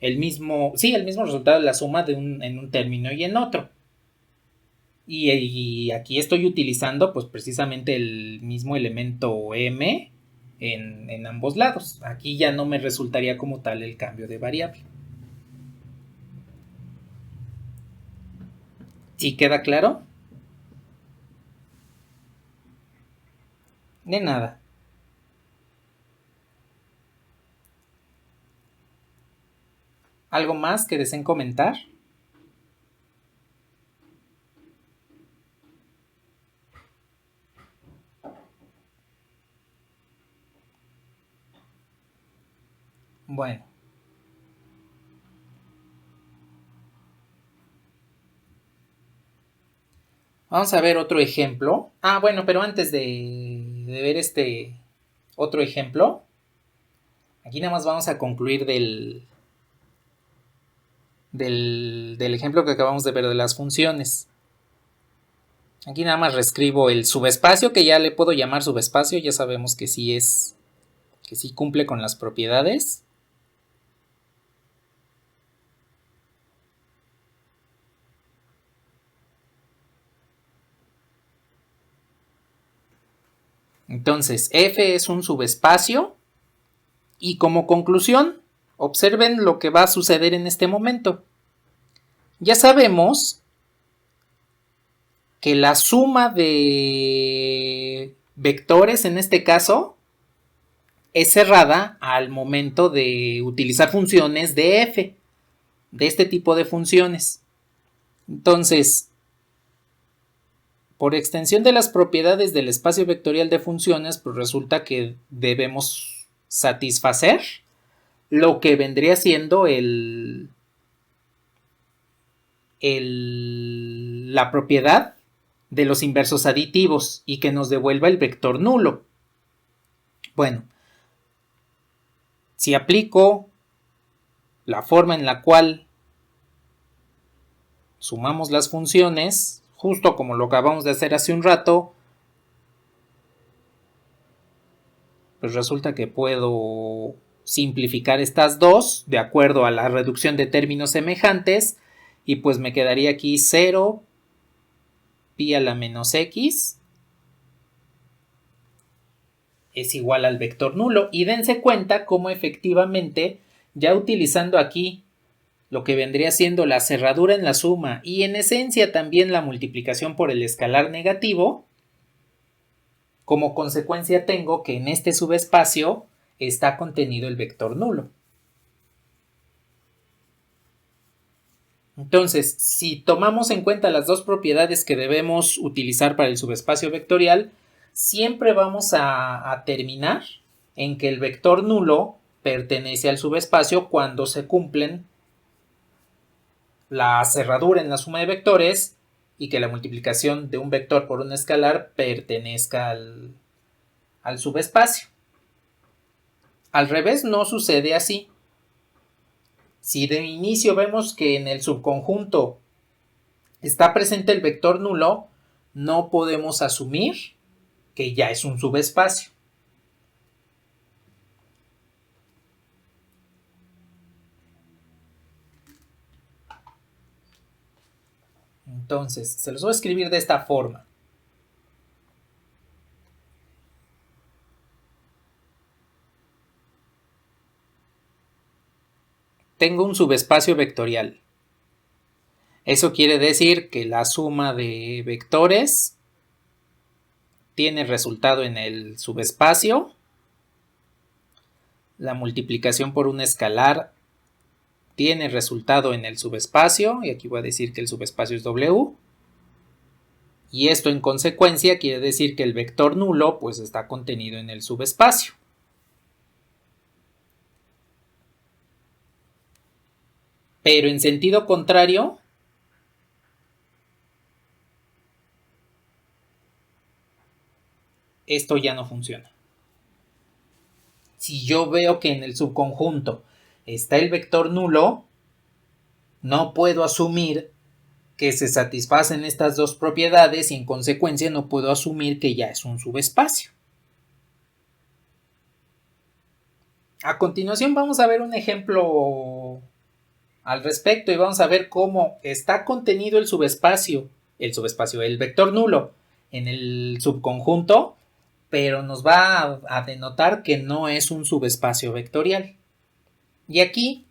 [SPEAKER 1] el mismo resultado de la suma en un término y en otro. Y aquí estoy utilizando pues precisamente el mismo elemento m en ambos lados. Aquí ya no me resultaría como tal el cambio de variable. ¿Sí queda claro? De nada. ¿Algo más que deseen comentar? Bueno. Vamos a ver otro ejemplo. Bueno, pero antes de ver este otro ejemplo, aquí nada más vamos a concluir del ejemplo que acabamos de ver de las funciones. Aquí nada más reescribo el subespacio, que ya le puedo llamar subespacio, ya sabemos que sí cumple con las propiedades. Entonces, f es un subespacio y como conclusión, observen lo que va a suceder en este momento. Ya sabemos que la suma de vectores en este caso es cerrada al momento de utilizar funciones de f, de este tipo de funciones. Entonces, por extensión de las propiedades del espacio vectorial de funciones, pues resulta que debemos satisfacer lo que vendría siendo la propiedad de los inversos aditivos y que nos devuelva el vector nulo. Bueno, si aplico la forma en la cual sumamos las funciones, justo como lo acabamos de hacer hace un rato, pues resulta que puedo simplificar estas dos de acuerdo a la reducción de términos semejantes y pues me quedaría aquí 0 pi a la menos x es igual al vector nulo. Y dense cuenta cómo efectivamente, ya utilizando aquí lo que vendría siendo la cerradura en la suma y en esencia también la multiplicación por el escalar negativo, como consecuencia tengo que en este subespacio está contenido el vector nulo. Entonces, si tomamos en cuenta las dos propiedades que debemos utilizar para el subespacio vectorial, siempre vamos a terminar en que el vector nulo pertenece al subespacio cuando se cumplen la cerradura en la suma de vectores y que la multiplicación de un vector por un escalar pertenezca al subespacio. Al revés no sucede así. Si de inicio vemos que en el subconjunto está presente el vector nulo, no podemos asumir que ya es un subespacio. Entonces, se los voy a escribir de esta forma. Tengo un subespacio vectorial Eso quiere decir que la suma de vectores tiene resultado en el subespacio. La multiplicación por un escalar tiene resultado en el subespacio, y aquí voy a decir que el subespacio es W. Y esto en consecuencia quiere decir que el vector nulo pues está contenido en el subespacio. Pero en sentido contrario, esto ya no funciona. Si yo veo que en el subconjunto está el vector nulo, no puedo asumir que se satisfacen estas dos propiedades y en consecuencia no puedo asumir que ya es un subespacio. A continuación vamos a ver un ejemplo al respecto y vamos a ver cómo está contenido el vector nulo en el subconjunto, pero nos va a denotar que no es un subespacio vectorial. Y aquí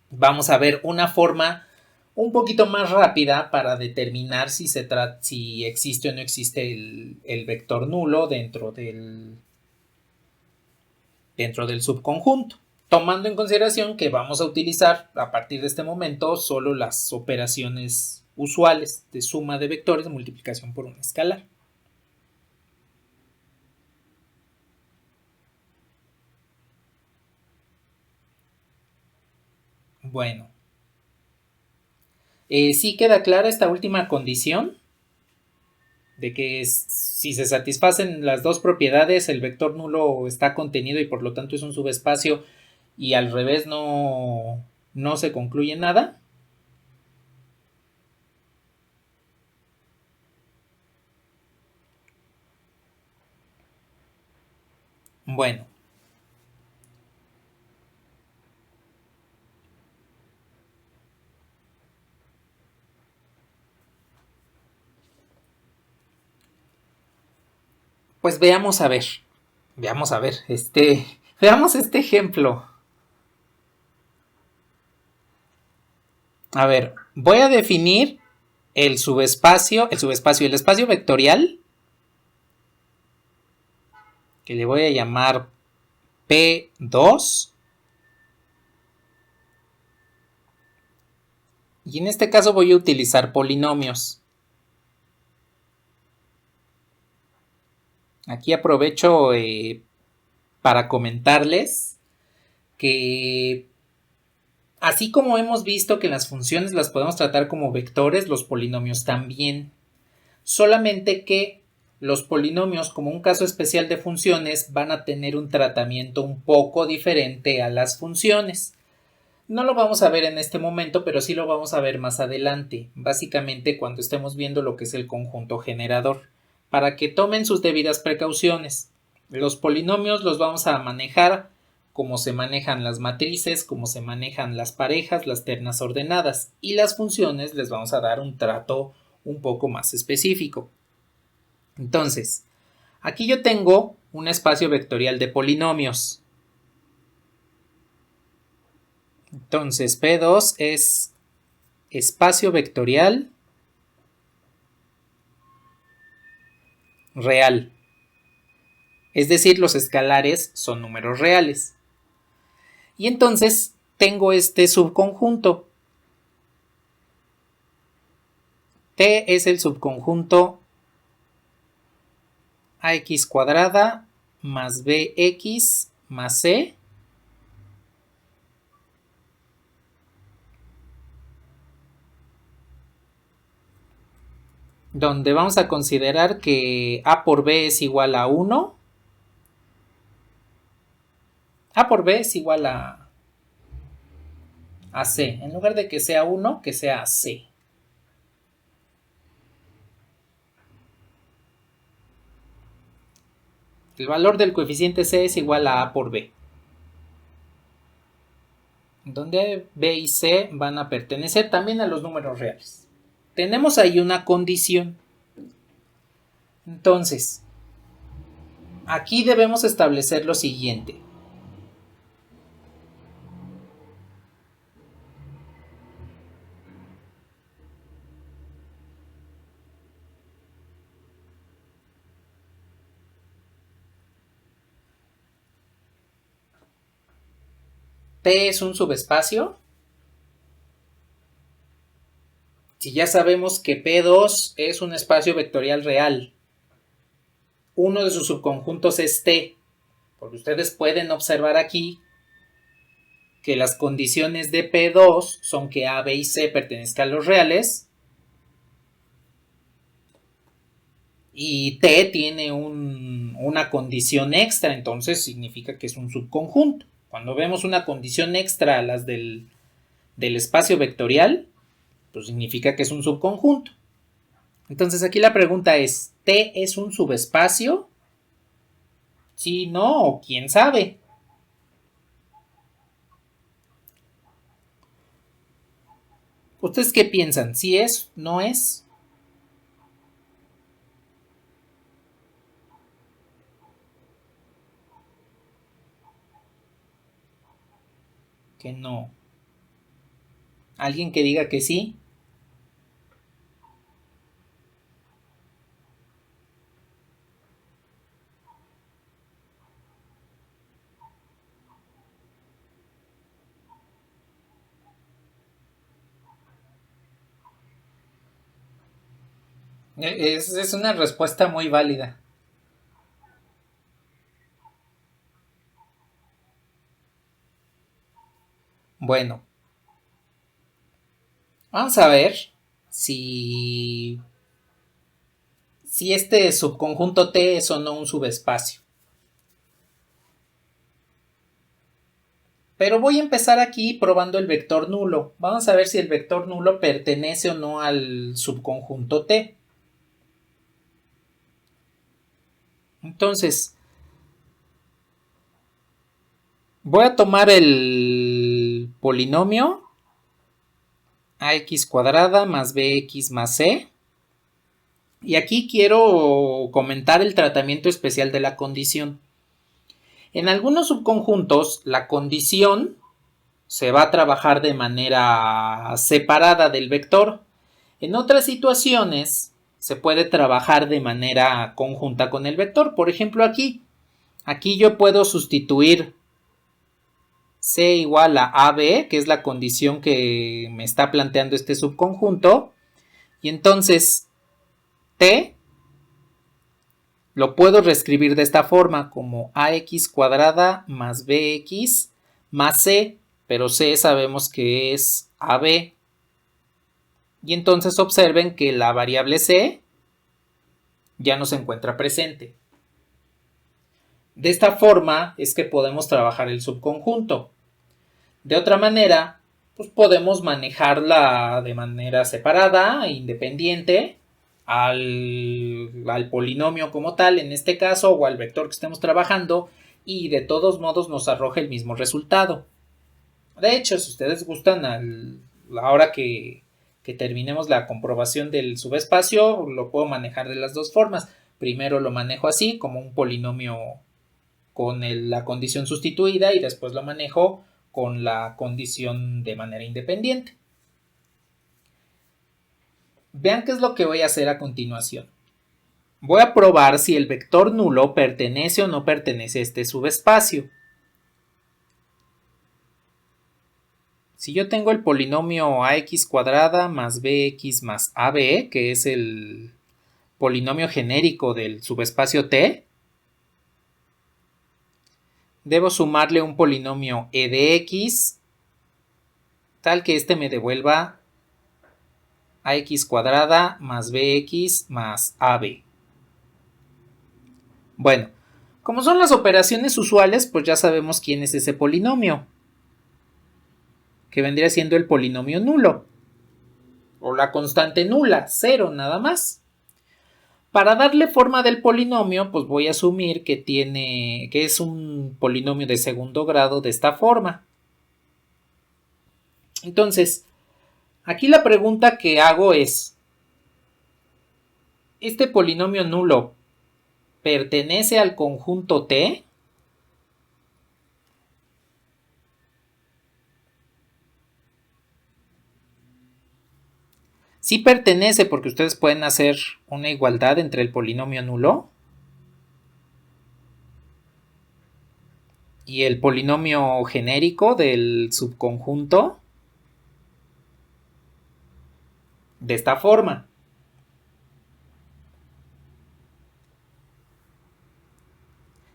[SPEAKER 1] vamos a ver una forma un poquito más rápida para determinar si existe o no existe el vector nulo dentro del subconjunto, tomando en consideración que vamos a utilizar a partir de este momento solo las operaciones usuales de suma de vectores de multiplicación por un escalar. Bueno, sí queda clara esta última condición de que si se satisfacen las dos propiedades, el vector nulo está contenido y por lo tanto es un subespacio, y al revés no se concluye nada. Bueno, pues veamos a ver veamos este ejemplo. A ver, voy a definir el subespacio y el espacio vectorial, que le voy a llamar P2. Y en este caso voy a utilizar polinomios. Aquí aprovecho para comentarles que así como hemos visto que las funciones las podemos tratar como vectores, los polinomios también. Solamente que los polinomios, como un caso especial de funciones, van a tener un tratamiento un poco diferente a las funciones. No lo vamos a ver en este momento, pero sí lo vamos a ver más adelante, básicamente cuando estemos viendo lo que es el conjunto generador, para que tomen sus debidas precauciones. Los polinomios los vamos a manejar como se manejan las matrices, como se manejan las parejas, las ternas ordenadas, y las funciones les vamos a dar un trato un poco más específico. Entonces, aquí yo tengo un espacio vectorial de polinomios. Entonces, P2 es espacio vectorial real. Es decir, los escalares son números reales. Y entonces tengo este subconjunto. T es el subconjunto ax cuadrada más bx más c donde vamos a considerar que a por b es igual a 1. A por b es igual a c. En lugar de que sea 1, que sea c. El valor del coeficiente c es igual a por b, donde b y c van a pertenecer también a los números reales. Tenemos ahí una condición. Entonces, aquí debemos establecer lo siguiente. ¿T es un subespacio? Si ya sabemos que P2 es un espacio vectorial real, uno de sus subconjuntos es T, porque ustedes pueden observar aquí que las condiciones de P2 son que A, B y C pertenezcan a los reales y T tiene una condición extra, entonces significa que es un subconjunto. Cuando vemos una condición extra a las del espacio vectorial, pues significa que es un subconjunto. Entonces aquí la pregunta es, ¿T es un subespacio? Sí, no, o quién sabe. ¿Ustedes qué piensan? ¿Sí es? ¿No es? Que no. ¿Alguien que diga que sí? Es una respuesta muy válida. Bueno, vamos a ver si, si este subconjunto T es o no un subespacio. Pero voy a empezar aquí probando el vector nulo. Vamos a ver si el vector nulo pertenece o no al subconjunto T. Entonces, voy a tomar el polinomio ax cuadrada más bx más c. Y aquí quiero comentar el tratamiento especial de la condición. En algunos subconjuntos, la condición se va a trabajar de manera separada del vector. En otras situaciones, se puede trabajar de manera conjunta con el vector. Por ejemplo, aquí yo puedo sustituir C igual a AB, que es la condición que me está planteando este subconjunto. Y entonces T lo puedo reescribir de esta forma, como ax cuadrada más bx más c, pero c sabemos que es ab. Y entonces observen que la variable c ya no se encuentra presente. De esta forma es que podemos trabajar el subconjunto. De otra manera, pues podemos manejarla de manera separada, independiente, al polinomio como tal, en este caso, o al vector que estemos trabajando, y de todos modos nos arroja el mismo resultado. De hecho, si ustedes gustan, ahora que terminemos la comprobación del subespacio, lo puedo manejar de las dos formas. Primero lo manejo así, como un polinomio con la condición sustituida, y después lo manejo con la condición de manera independiente. Vean qué es lo que voy a hacer a continuación. Voy a probar si el vector nulo pertenece o no pertenece a este subespacio. Si yo tengo el polinomio ax cuadrada más bx más ab, que es el polinomio genérico del subespacio T, debo sumarle un polinomio e de x, tal que este me devuelva ax cuadrada más bx más ab. Bueno, como son las operaciones usuales, pues ya sabemos quién es ese polinomio, que vendría siendo el polinomio nulo, o la constante nula, 0 nada más. Para darle forma del polinomio, pues voy a asumir que es un polinomio de segundo grado de esta forma. Entonces, aquí la pregunta que hago es, ¿este polinomio nulo pertenece al conjunto T? Sí pertenece, porque ustedes pueden hacer una igualdad entre el polinomio nulo y el polinomio genérico del subconjunto de esta forma.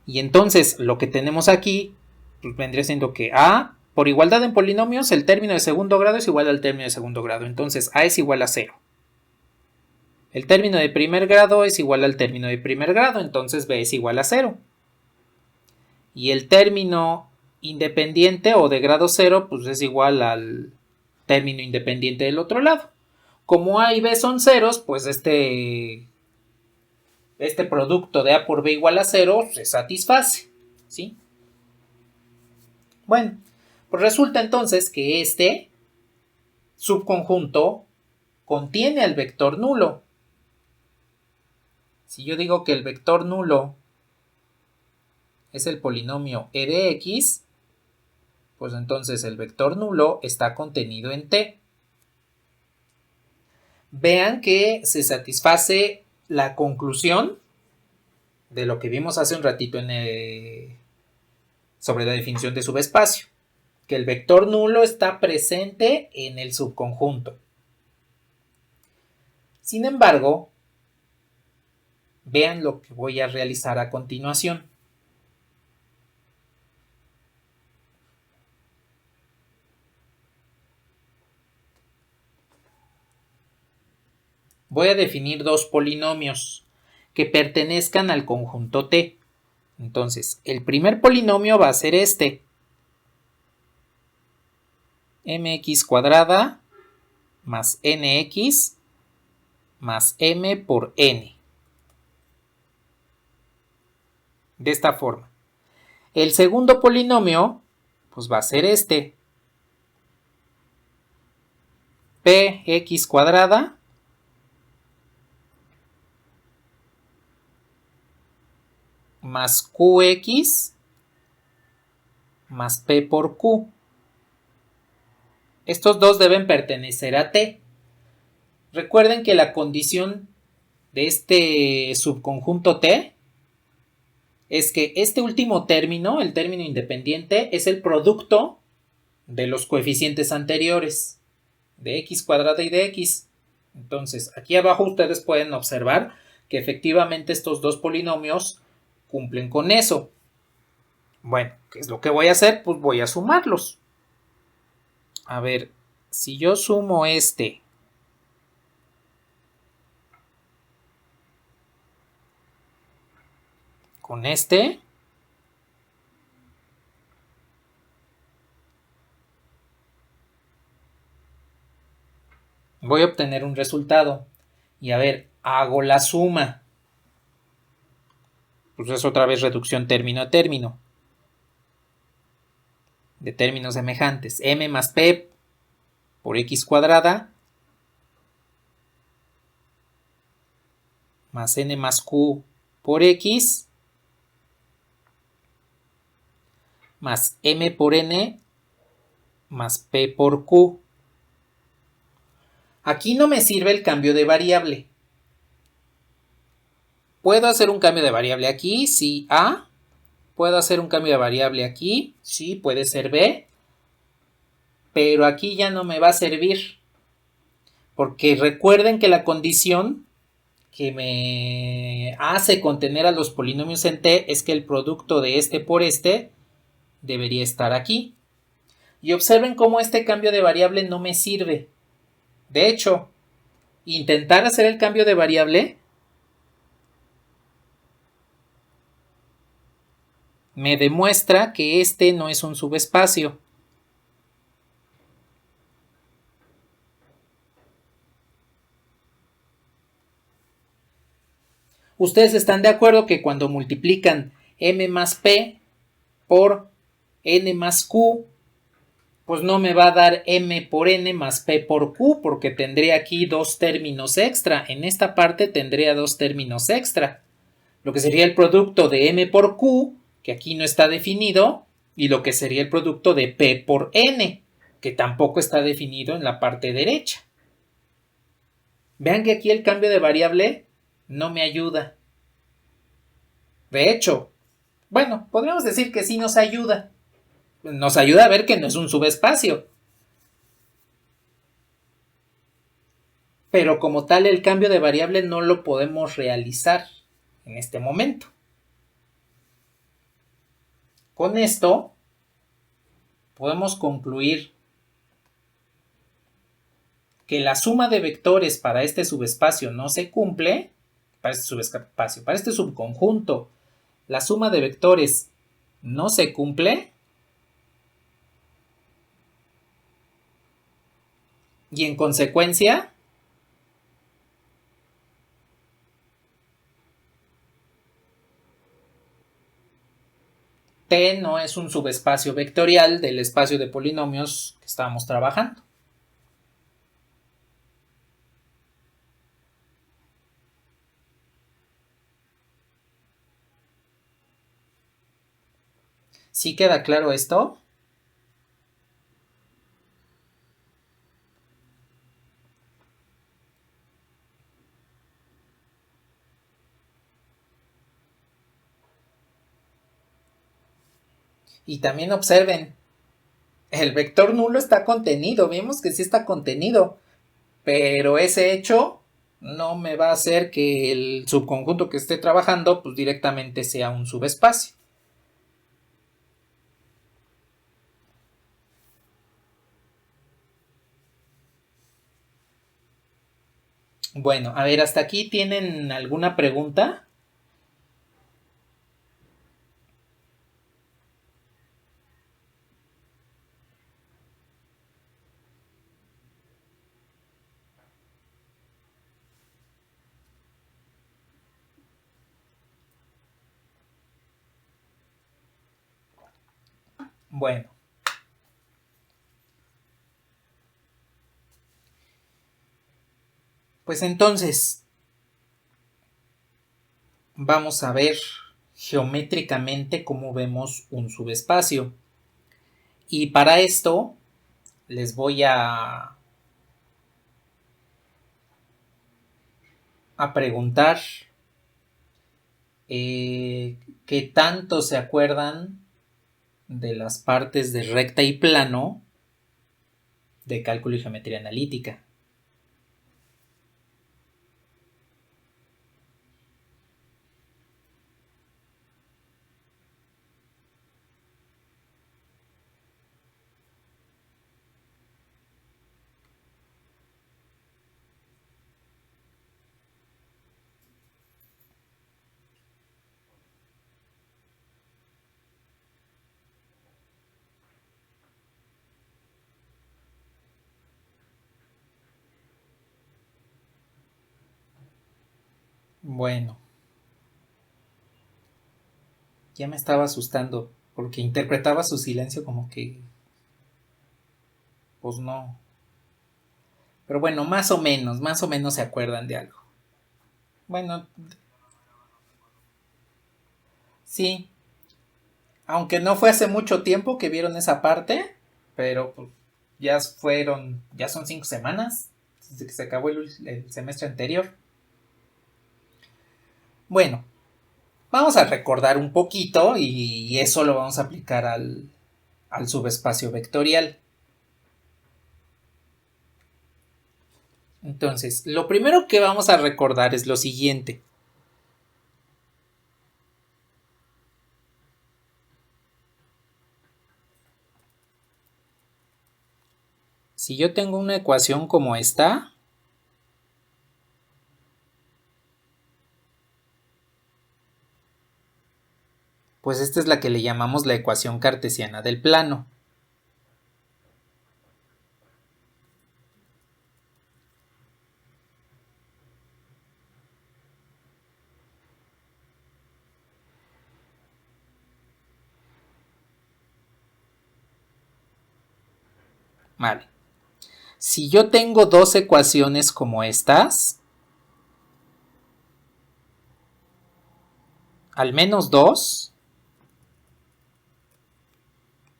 [SPEAKER 1] Y entonces lo que tenemos aquí pues vendría siendo que A, por igualdad en polinomios, el término de segundo grado es igual al término de segundo grado. Entonces A es igual a 0. El término de primer grado es igual al término de primer grado. Entonces B es igual a 0. Y el término independiente o de grado 0 pues es igual al término independiente del otro lado. Como A y B son ceros, pues este producto de A por B igual a 0 se satisface, ¿sí? Bueno, pues resulta entonces que este subconjunto contiene al vector nulo. Si yo digo que el vector nulo es el polinomio e de x, pues entonces el vector nulo está contenido en T. Vean que se satisface la conclusión de lo que vimos hace un ratito sobre la definición de subespacio, que el vector nulo está presente en el subconjunto. Sin embargo, vean lo que voy a realizar a continuación. Voy a definir dos polinomios que pertenezcan al conjunto T. Entonces, el primer polinomio va a ser este. Mx cuadrada más nx más m por n. De esta forma. El segundo polinomio, pues va a ser este. Px cuadrada más qx más p por q. Estos dos deben pertenecer a T. Recuerden que la condición de este subconjunto T es que este último término, el término independiente, es el producto de los coeficientes anteriores, de x cuadrada y de x. Entonces, aquí abajo ustedes pueden observar que efectivamente estos dos polinomios cumplen con eso. Bueno, ¿qué es lo que voy a hacer? Pues voy a sumarlos. A ver, si yo sumo este con este, voy a obtener un resultado. Y a ver, hago la suma. Pues es otra vez reducción término a término. De términos semejantes. M más P por X cuadrada más N más Q por X más M por N más P por Q. Aquí no me sirve el cambio de variable. ¿Puedo hacer un cambio de variable aquí? Sí, A. ¿Puedo hacer un cambio de variable aquí? Sí, puede ser B. Pero aquí ya no me va a servir. Porque recuerden que la condición que me hace contener a los polinomios en T es que el producto de este por este debería estar aquí. Y observen cómo este cambio de variable no me sirve. De hecho, intentar hacer el cambio de variable me demuestra que este no es un subespacio. ¿Ustedes están de acuerdo que cuando multiplican m más p por n más q, pues no me va a dar m por n más p por q, porque tendría aquí dos términos extra? En esta parte tendría dos términos extra. Lo que sería el producto de m por q, que aquí no está definido, y lo que sería el producto de p por n, que tampoco está definido en la parte derecha. Vean que aquí el cambio de variable no me ayuda. De hecho, Bueno, podríamos decir que sí nos ayuda. Nos ayuda a ver que no es un subespacio. Pero como tal el cambio de variable no lo podemos realizar en este momento. Con esto podemos concluir que la suma de vectores para este subespacio no se cumple, para este subconjunto, la suma de vectores no se cumple y en consecuencia T no es un subespacio vectorial del espacio de polinomios que estábamos trabajando. ¿Sí queda claro esto? Y también observen, el vector nulo está contenido, vimos que sí está contenido, pero ese hecho no me va a hacer que el subconjunto que esté trabajando pues directamente sea un subespacio. Bueno, a ver, hasta aquí tienen alguna pregunta. Bueno, pues entonces vamos a ver geométricamente cómo vemos un subespacio. Y para esto les voy a preguntar qué tanto se acuerdan de las partes de recta y plano de cálculo y geometría analítica. Bueno, ya me estaba asustando porque interpretaba su silencio como que, pues no. Pero bueno, más o menos se acuerdan de algo. Bueno, sí, aunque no fue hace mucho tiempo que vieron esa parte, pero pues, ya son 5 semanas desde que se acabó el semestre anterior. Bueno, vamos a recordar un poquito y eso lo vamos a aplicar al subespacio vectorial. Entonces, lo primero que vamos a recordar es lo siguiente. Si yo tengo una ecuación como esta, pues esta es la que le llamamos la ecuación cartesiana del plano. Vale. Si yo tengo dos ecuaciones como estas, al menos dos,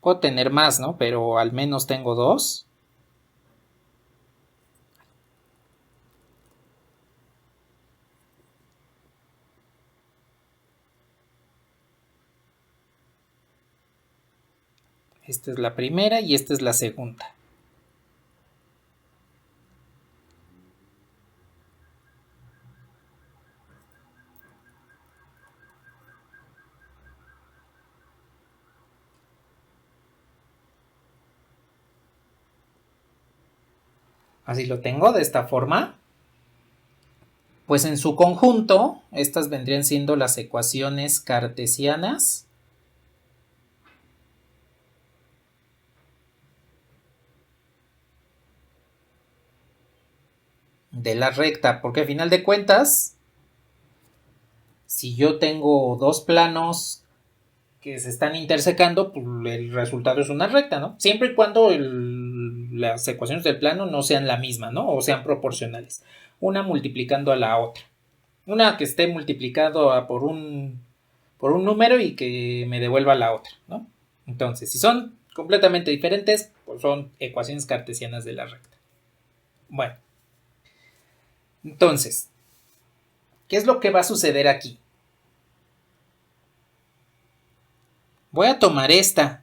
[SPEAKER 1] puedo tener más, ¿no? Pero al menos tengo dos. Esta es la primera y esta es la segunda. Así lo tengo de esta forma. Pues en su conjunto, estas vendrían siendo las ecuaciones cartesianas de la recta, porque al final de cuentas, si yo tengo dos planos que se están intersecando, pues el resultado es una recta, ¿no? Siempre y cuando las ecuaciones del plano no sean la misma, ¿no? O sean proporcionales. Una multiplicando a la otra. Una que esté multiplicado por un número y que me devuelva la otra, ¿no? Entonces, si son completamente diferentes, pues son ecuaciones cartesianas de la recta. Bueno, entonces, ¿qué es lo que va a suceder aquí? Voy a tomar esta.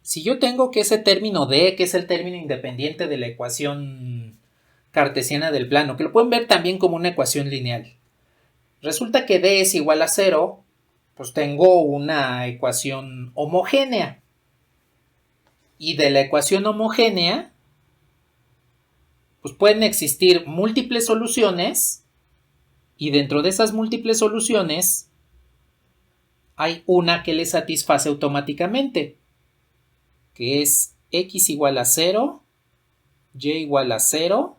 [SPEAKER 1] Si yo tengo que ese término D, que es el término independiente de la ecuación cartesiana del plano, que lo pueden ver también como una ecuación lineal, resulta que D es igual a 0, pues tengo una ecuación homogénea. Y de la ecuación homogénea, pues pueden existir múltiples soluciones, y dentro de esas múltiples soluciones hay una que le satisface automáticamente, que es x igual a 0, y igual a 0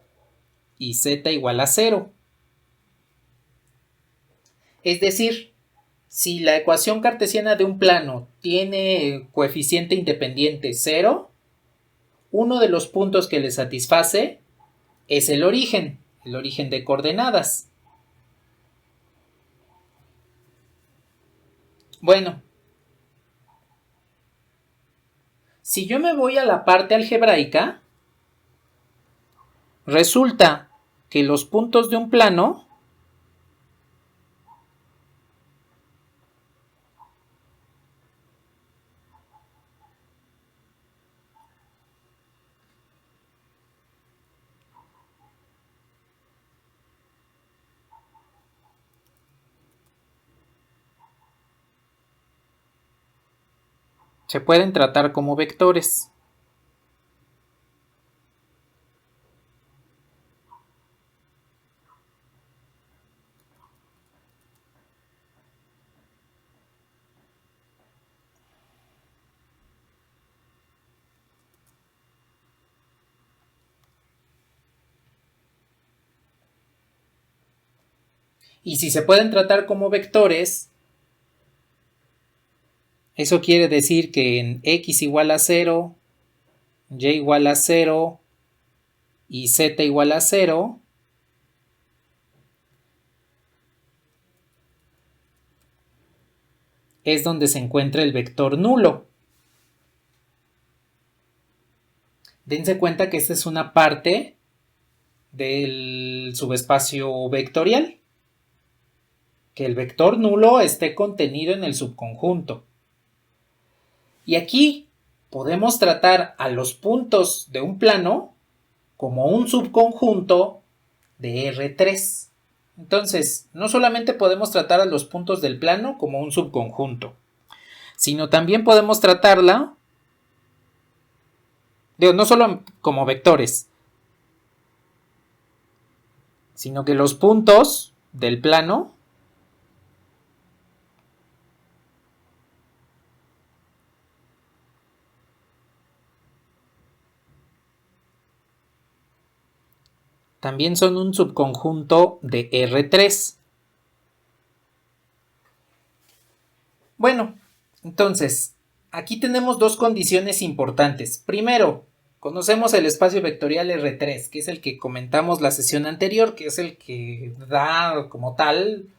[SPEAKER 1] y z igual a 0. Es decir, si la ecuación cartesiana de un plano tiene coeficiente independiente 0, uno de los puntos que le satisface es el origen de coordenadas. Bueno, si yo me voy a la parte algebraica, resulta que los puntos de un plano se pueden tratar como vectores. Y si se pueden tratar como vectores, eso quiere decir que en x igual a 0, y igual a 0 y z igual a 0, es donde se encuentra el vector nulo. Dense cuenta que esta es una parte del subespacio vectorial, que el vector nulo esté contenido en el subconjunto. Y aquí podemos tratar a los puntos de un plano como un subconjunto de R3. Entonces, no solamente podemos tratar a los puntos del plano como un subconjunto, sino también podemos tratarla, no solo como vectores, sino que los puntos del plano también son un subconjunto de R3. Bueno, entonces, aquí tenemos dos condiciones importantes. Primero, conocemos el espacio vectorial R3, que es el que comentamos la sesión anterior, que es el que da como tal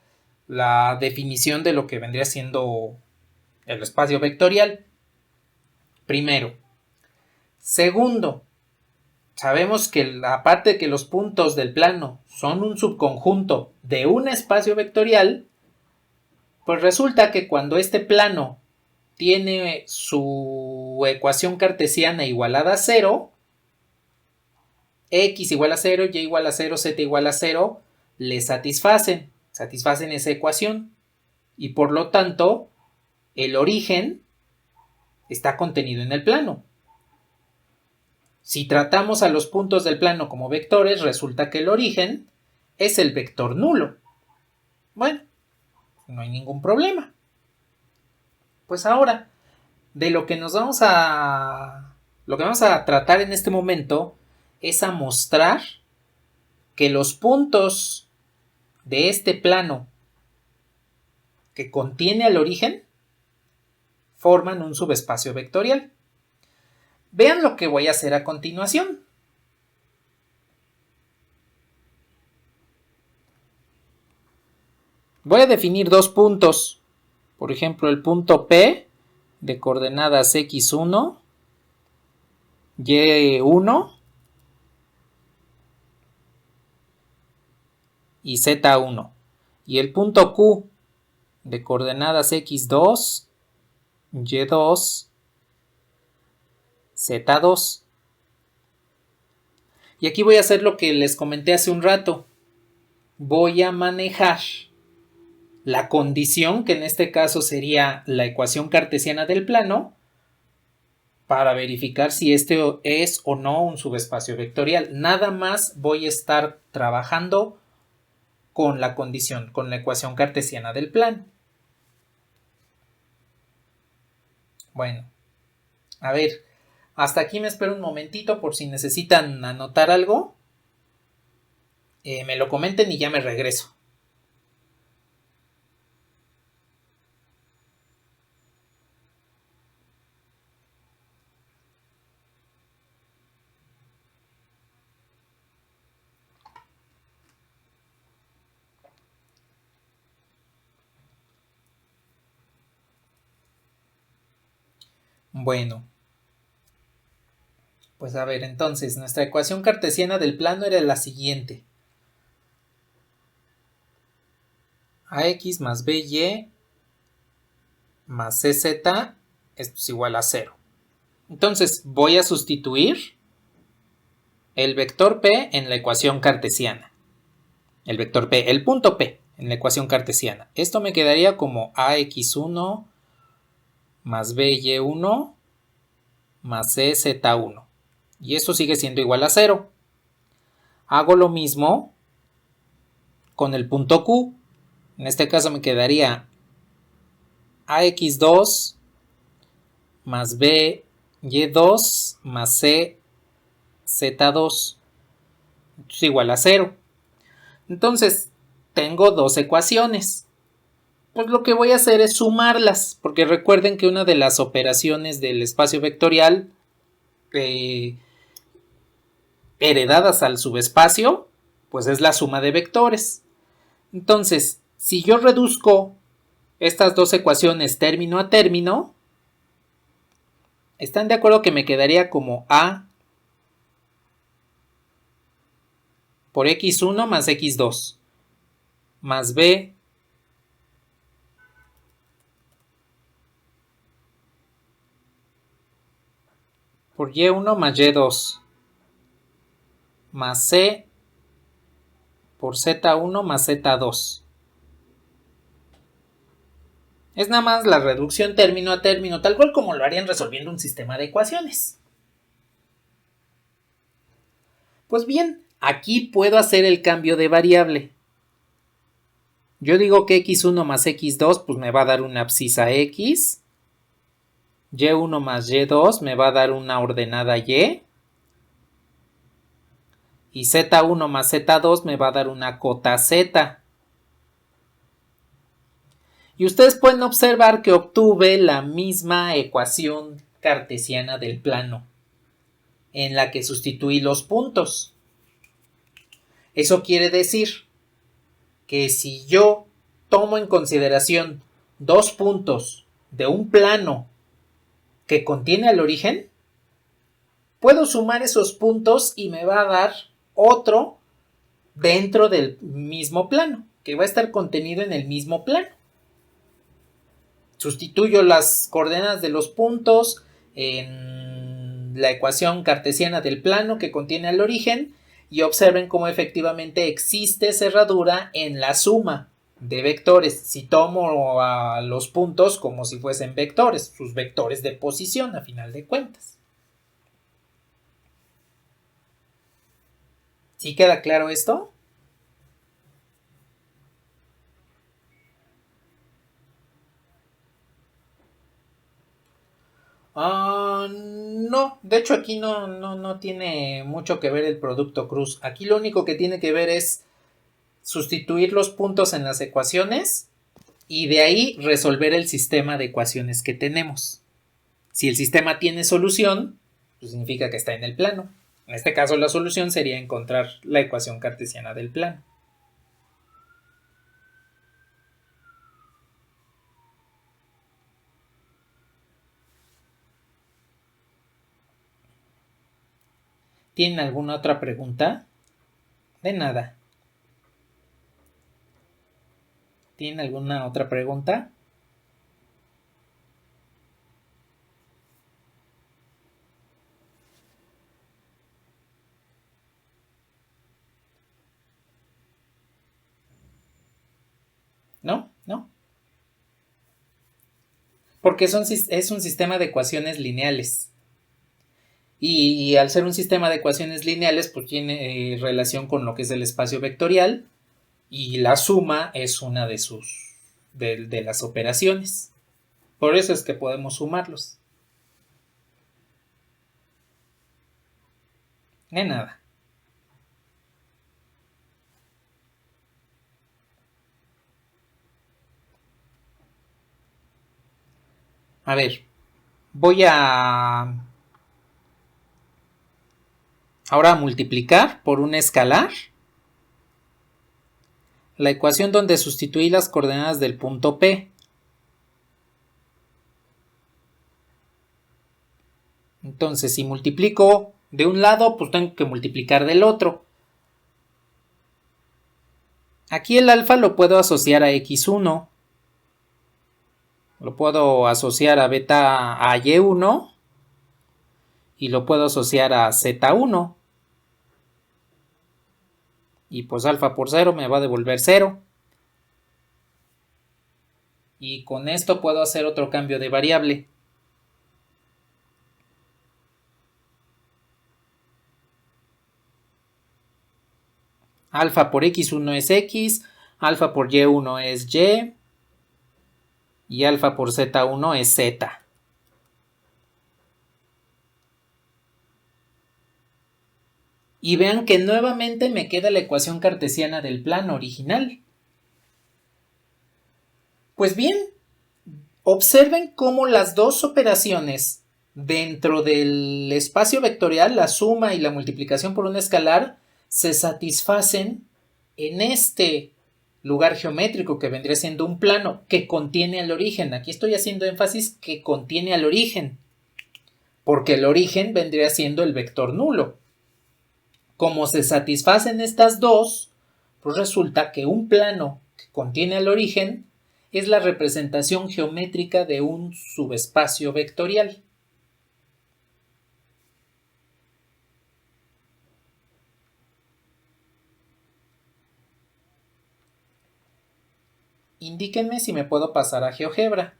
[SPEAKER 1] la definición de lo que vendría siendo el espacio vectorial. Primero. Segundo, sabemos que aparte de que los puntos del plano son un subconjunto de un espacio vectorial, pues resulta que cuando este plano tiene su ecuación cartesiana igualada a 0, x igual a 0, y igual a 0, z igual a 0, le satisfacen esa ecuación. Y por lo tanto, el origen está contenido en el plano. Si tratamos a los puntos del plano como vectores, resulta que el origen es el vector nulo. Bueno, no hay ningún problema. Pues ahora, de lo que vamos a tratar en este momento es a mostrar que los puntos de este plano que contiene al origen forman un subespacio vectorial. Vean lo que voy a hacer a continuación. Voy a definir dos puntos. Por ejemplo, el punto P de coordenadas x1, y1 y z1. Y el punto Q de coordenadas x2, y2, z2. Y aquí voy a hacer lo que les comenté hace un rato. Voy a manejar la condición, que en este caso sería la ecuación cartesiana del plano, para verificar si este es o no un subespacio vectorial. Nada más voy a estar trabajando con la condición, con la ecuación cartesiana del plano. Bueno, a ver, hasta aquí me espero un momentito por si necesitan anotar algo. Me lo comenten y ya me regreso. Bueno, pues a ver, entonces, nuestra ecuación cartesiana del plano era la siguiente. Ax más by más cz, esto es igual a 0. Entonces, voy a sustituir el vector p en la ecuación cartesiana. El vector p, el punto p, en la ecuación cartesiana. Esto me quedaría como ax1 más by1 más cz1. Y eso sigue siendo igual a 0. Hago lo mismo con el punto Q. En este caso me quedaría ax2 más by2 más cz2. Es igual a 0. Entonces, tengo dos ecuaciones. Pues lo que voy a hacer es sumarlas, porque recuerden que una de las operaciones del espacio vectorial heredadas al subespacio, pues es la suma de vectores. Entonces, si yo reduzco estas dos ecuaciones término a término, ¿están de acuerdo que me quedaría como A por x1 más x2 más B por y1 más y2 más C por z1 más z2? Es nada más la reducción término a término, tal cual como lo harían resolviendo un sistema de ecuaciones. Pues bien, aquí puedo hacer el cambio de variable. Yo digo que x1 más x2 pues me va a dar una abscisa x, y1 más y2 me va a dar una ordenada y z1 más z2 me va a dar una cota z. Y ustedes pueden observar que obtuve la misma ecuación cartesiana del plano, en la que sustituí los puntos. Eso quiere decir que si yo tomo en consideración dos puntos de un plano que contiene al origen, puedo sumar esos puntos y me va a dar otro dentro del mismo plano, que va a estar contenido en el mismo plano. Sustituyo las coordenadas de los puntos en la ecuación cartesiana del plano que contiene el origen y observen cómo efectivamente existe cerradura en la suma de vectores. Si tomo a los puntos como si fuesen vectores, sus vectores de posición a final de cuentas. ¿Sí queda claro esto? No, de hecho aquí no tiene mucho que ver el producto cruz. Aquí lo único que tiene que ver es sustituir los puntos en las ecuaciones y de ahí resolver el sistema de ecuaciones que tenemos. Si el sistema tiene solución, pues significa que está en el plano. En este caso la solución sería encontrar la ecuación cartesiana del plano. ¿Tienen alguna otra pregunta? De nada. ¿Tienen alguna otra pregunta? ¿No? ¿No? Porque es un sistema de ecuaciones lineales. Y al ser un sistema de ecuaciones lineales, pues tiene relación con lo que es el espacio vectorial. Y la suma es una de las operaciones. Por eso es que podemos sumarlos. De nada. A ver, voy a ahora multiplicar por un escalar la ecuación donde sustituí las coordenadas del punto P. Entonces, si multiplico de un lado, pues tengo que multiplicar del otro. Aquí el alfa lo puedo asociar a x1. Lo puedo asociar a beta a y1 y lo puedo asociar a z1. Y pues alfa por 0 me va a devolver 0. Y con esto puedo hacer otro cambio de variable. Alfa por x1 es x, alfa por y1 es y alfa por z1 es z. Y vean que nuevamente me queda la ecuación cartesiana del plano original. Pues bien, observen cómo las dos operaciones dentro del espacio vectorial, la suma y la multiplicación por un escalar, se satisfacen en este lugar geométrico que vendría siendo un plano que contiene al origen. Aquí estoy haciendo énfasis que contiene al origen, porque el origen vendría siendo el vector nulo. Como se satisfacen estas dos, pues resulta que un plano que contiene al origen es la representación geométrica de un subespacio vectorial. Indíquenme si me puedo pasar a GeoGebra.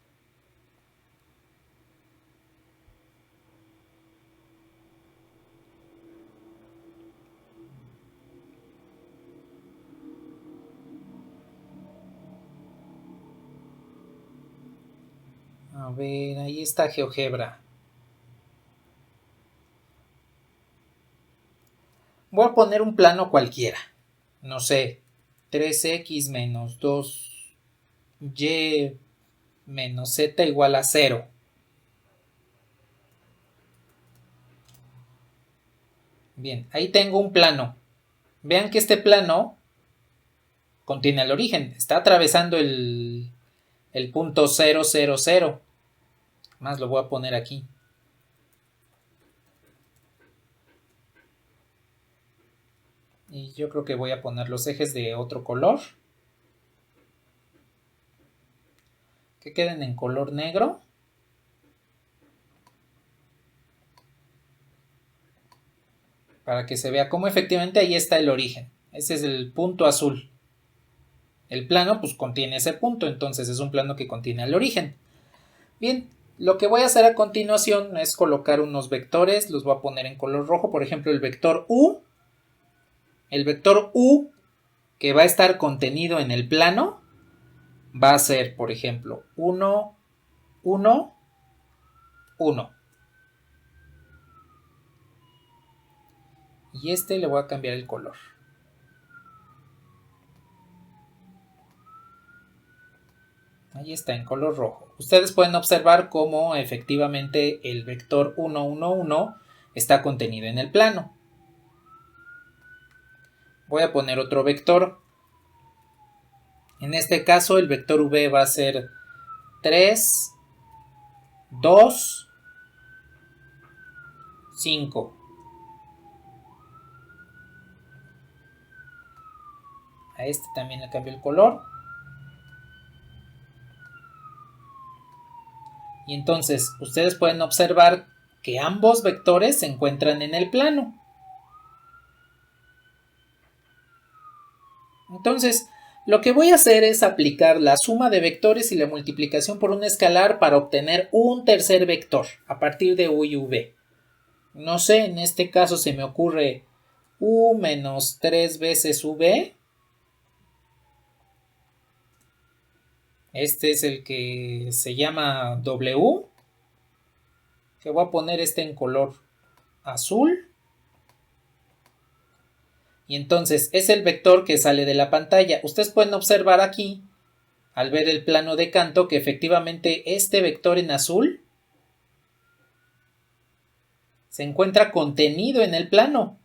[SPEAKER 1] A ver, ahí está GeoGebra. Voy a poner un plano cualquiera. No sé, 3x menos 2y menos z igual a 0. Bien, ahí tengo un plano. Vean que este plano contiene el origen. Está atravesando el punto 0, 0, 0. Más lo voy a poner aquí. Y yo creo que voy a poner los ejes de otro color. Que queden en color negro. Para que se vea cómo efectivamente ahí está el origen. Ese es el punto azul. El plano pues contiene ese punto, entonces es un plano que contiene el origen. Bien, lo que voy a hacer a continuación es colocar unos vectores, los voy a poner en color rojo, por ejemplo el vector U. El vector U que va a estar contenido en el plano va a ser, por ejemplo, 1, 1, 1. Y este le voy a cambiar el color. Ahí está, en color rojo. Ustedes pueden observar cómo efectivamente el vector 1, 1, 1 está contenido en el plano. Voy a poner otro vector. En este caso el vector V va a ser 3, 2, 5. A este también le cambio el color. Y entonces ustedes pueden observar que ambos vectores se encuentran en el plano. Entonces, lo que voy a hacer es aplicar la suma de vectores y la multiplicación por un escalar para obtener un tercer vector a partir de U y V. No sé, en este caso se me ocurre U menos 3 veces V. Este es el que se llama W. Que voy a poner este en color azul. Y entonces es el vector que sale de la pantalla. Ustedes pueden observar aquí, al ver el plano de canto, que efectivamente este vector en azul se encuentra contenido en el plano.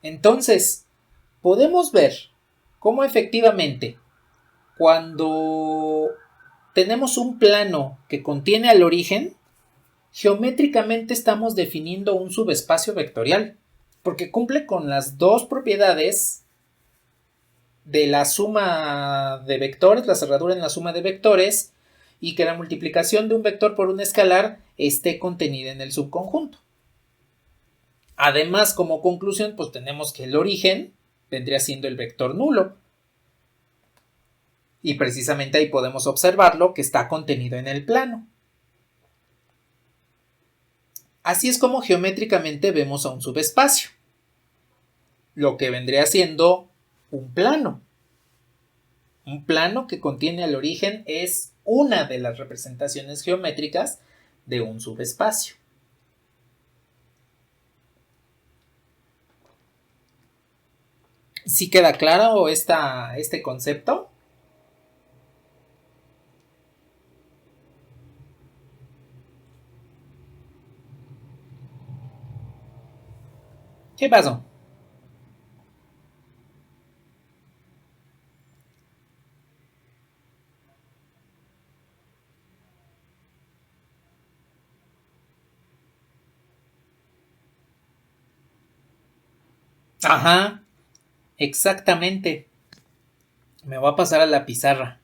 [SPEAKER 1] Entonces, podemos ver cómo efectivamente cuando tenemos un plano que contiene al origen, geométricamente estamos definiendo un subespacio vectorial, porque cumple con las dos propiedades de la suma de vectores, la cerradura en la suma de vectores, y que la multiplicación de un vector por un escalar esté contenida en el subconjunto. Además, como conclusión, pues tenemos que el origen vendría siendo el vector nulo. Y precisamente ahí podemos observarlo que está contenido en el plano. Así es como geométricamente vemos a un subespacio, lo que vendría siendo un plano. Un plano que contiene al origen es una de las representaciones geométricas de un subespacio. ¿Sí queda claro este concepto? ¿Qué pasó? Ajá, exactamente. Me voy a pasar a la pizarra.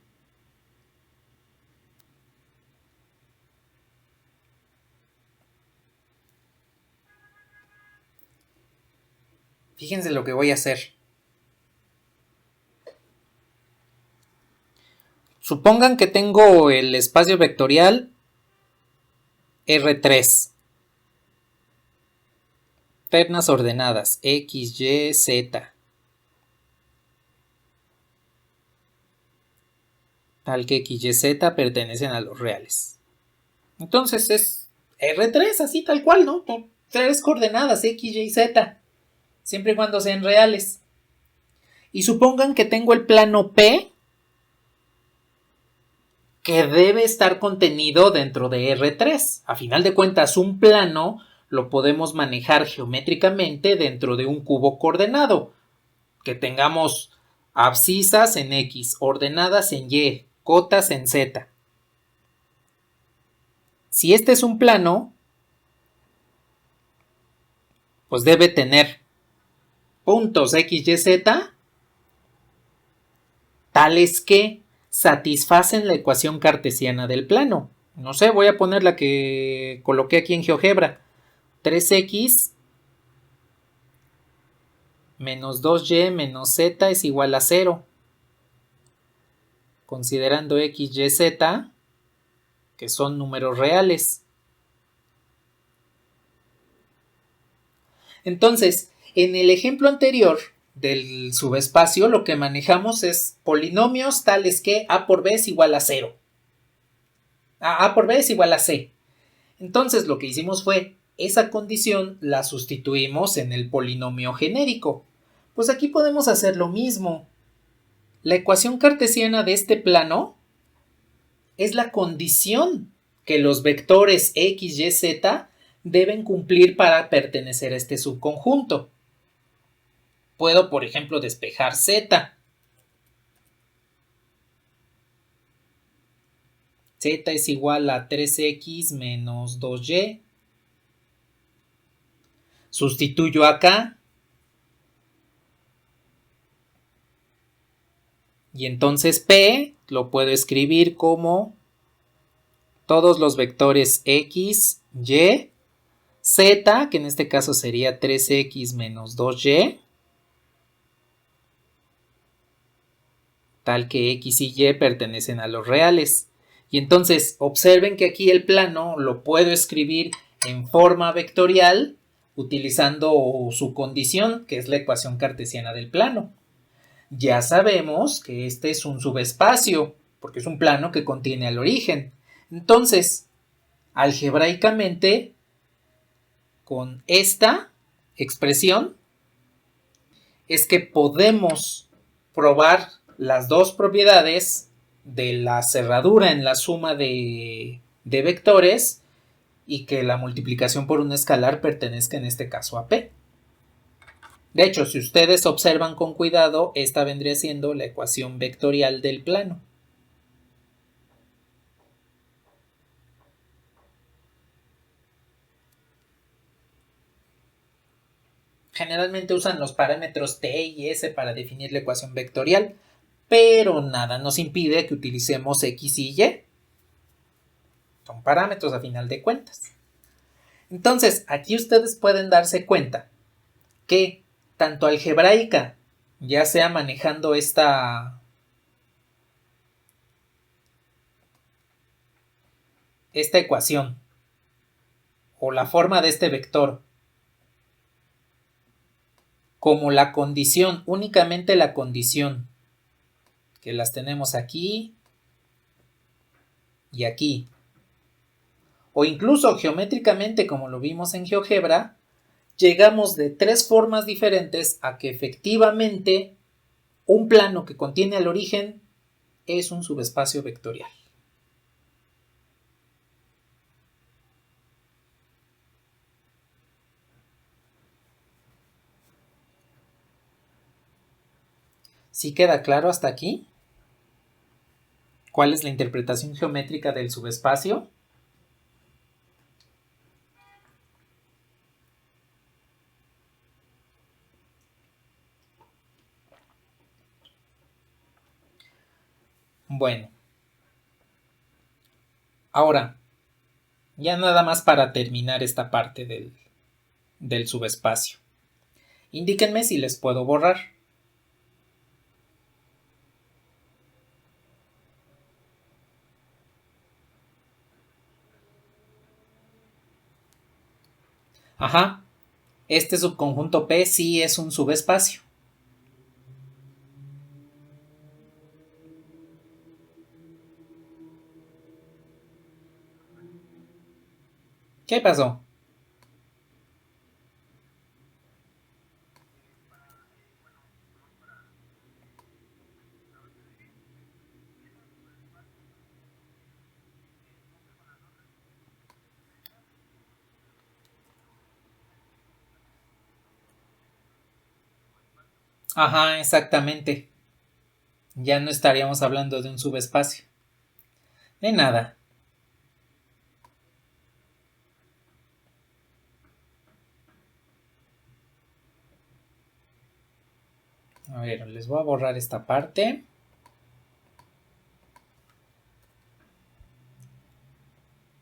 [SPEAKER 1] Fíjense lo que voy a hacer. Supongan que tengo el espacio vectorial R3. Ternas ordenadas X, Y, Z. Tal que X, Y, Z pertenecen a los reales. Entonces es R3, así tal cual, ¿no? Tres coordenadas X, Y, Z. Siempre y cuando sean reales. Y supongan que tengo el plano P, que debe estar contenido dentro de R3. A final de cuentas, un plano lo podemos manejar geométricamente dentro de un cubo coordenado. Que tengamos abscisas en X, ordenadas en Y, cotas en Z. Si este es un plano, pues debe tener puntos x, y, z tales que satisfacen la ecuación cartesiana del plano. No sé, voy a poner la que coloqué aquí en GeoGebra. 3x menos 2y menos z es igual a 0. Considerando x, y, z, que son números reales. Entonces, en el ejemplo anterior del subespacio, lo que manejamos es polinomios tales que a por b es igual a 0. A por b es igual a c. Entonces, lo que hicimos fue, esa condición la sustituimos en el polinomio genérico. Pues aquí podemos hacer lo mismo. La ecuación cartesiana de este plano es la condición que los vectores x, y, z deben cumplir para pertenecer a este subconjunto. Puedo, por ejemplo, despejar z. Z es igual a 3x menos 2y. Sustituyo acá. Y entonces P lo puedo escribir como todos los vectores x, y, z, que en este caso sería 3x menos 2y, tal que x y y pertenecen a los reales. Y entonces observen que aquí el plano lo puedo escribir en forma vectorial utilizando su condición, que es la ecuación cartesiana del plano. Ya sabemos que este es un subespacio, porque es un plano que contiene al origen. Entonces, algebraicamente, con esta expresión, es que podemos probar las dos propiedades de la cerradura en la suma de vectores y que la multiplicación por un escalar pertenezca en este caso a P. De hecho, si ustedes observan con cuidado, esta vendría siendo la ecuación vectorial del plano. Generalmente usan los parámetros t y s para definir la ecuación vectorial, pero nada nos impide que utilicemos x y y. Son parámetros a final de cuentas. Entonces, aquí ustedes pueden darse cuenta que tanto algebraica, ya sea manejando esta ecuación o la forma de este vector, como la condición, únicamente la condición, que las tenemos aquí y aquí, o incluso geométricamente como lo vimos en GeoGebra, llegamos de tres formas diferentes a que efectivamente un plano que contiene al origen es un subespacio vectorial. ¿Sí queda claro hasta aquí? ¿Cuál es la interpretación geométrica del subespacio? Bueno, ahora, ya nada más para terminar esta parte del subespacio. Indíquenme si les puedo borrar. Ajá, este subconjunto P sí es un subespacio. ¿Qué pasó? Ajá, exactamente. Ya no estaríamos hablando de un subespacio. De nada. A ver, les voy a borrar esta parte.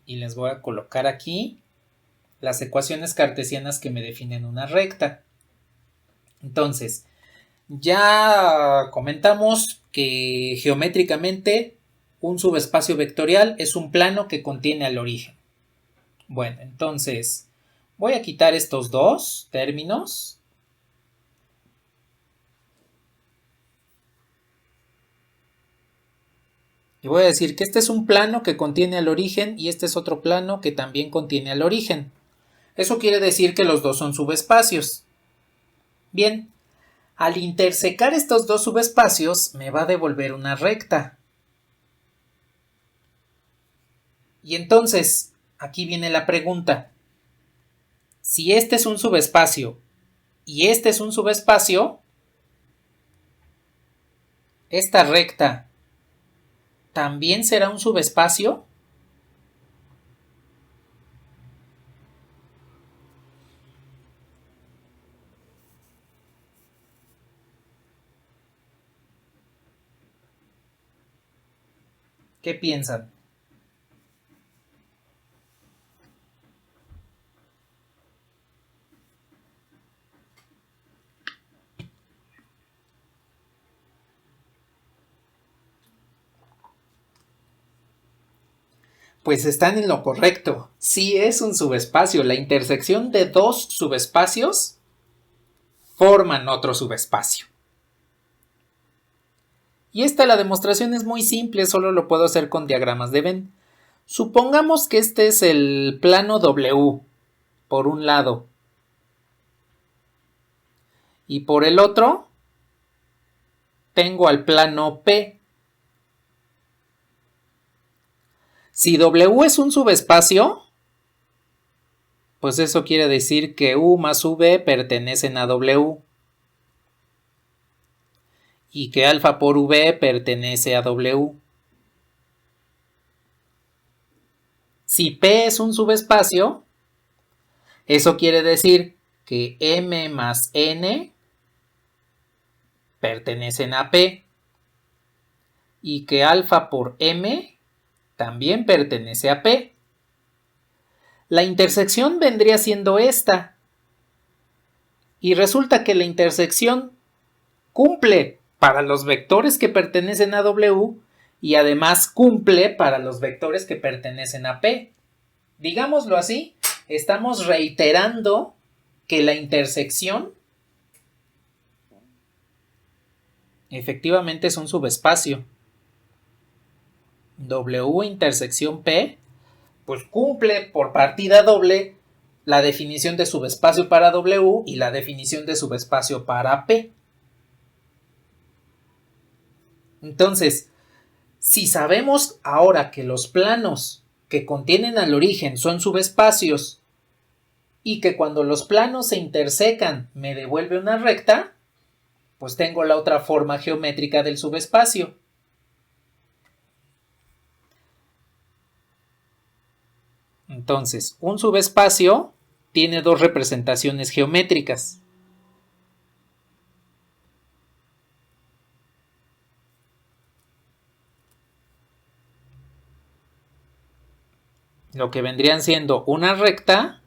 [SPEAKER 1] Y les voy a colocar aquí las ecuaciones cartesianas que me definen una recta. Entonces, ya comentamos que geométricamente un subespacio vectorial es un plano que contiene al origen. Bueno, entonces voy a quitar estos dos términos. Y voy a decir que este es un plano que contiene al origen y este es otro plano que también contiene al origen. Eso quiere decir que los dos son subespacios. Bien, al intersecar estos dos subespacios me va a devolver una recta. Y entonces, aquí viene la pregunta. Si este es un subespacio y este es un subespacio, ¿esta recta también será un subespacio? ¿Qué piensan? Pues están en lo correcto. Sí es un subespacio. La intersección de dos subespacios forman otro subespacio. Y la demostración es muy simple, solo lo puedo hacer con diagramas de Venn. Supongamos que este es el plano W, por un lado. Y por el otro, tengo al plano P. Si W es un subespacio, pues eso quiere decir que U más V pertenecen a W. Y que alfa por V pertenece a W. Si P es un subespacio, eso quiere decir que M más N pertenecen a P y que alfa por M también pertenece a P. La intersección vendría siendo esta. Y resulta que la intersección cumple para los vectores que pertenecen a W y además cumple para los vectores que pertenecen a P. Digámoslo así, estamos reiterando que la intersección efectivamente es un subespacio. W intersección P, pues cumple por partida doble la definición de subespacio para W y la definición de subespacio para P. Entonces, si sabemos ahora que los planos que contienen al origen son subespacios y que cuando los planos se intersecan me devuelve una recta, pues tengo la otra forma geométrica del subespacio. Entonces, un subespacio tiene dos representaciones geométricas. Lo que vendrían siendo una recta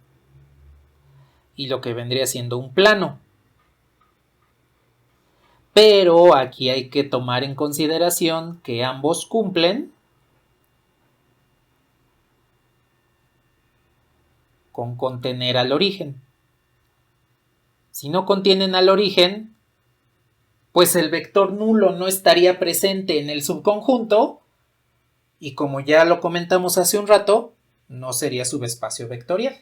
[SPEAKER 1] y lo que vendría siendo un plano. Pero aquí hay que tomar en consideración que ambos cumplen con contener al origen. Si no contienen al origen, pues el vector nulo no estaría presente en el subconjunto y como ya lo comentamos hace un rato, no sería subespacio vectorial.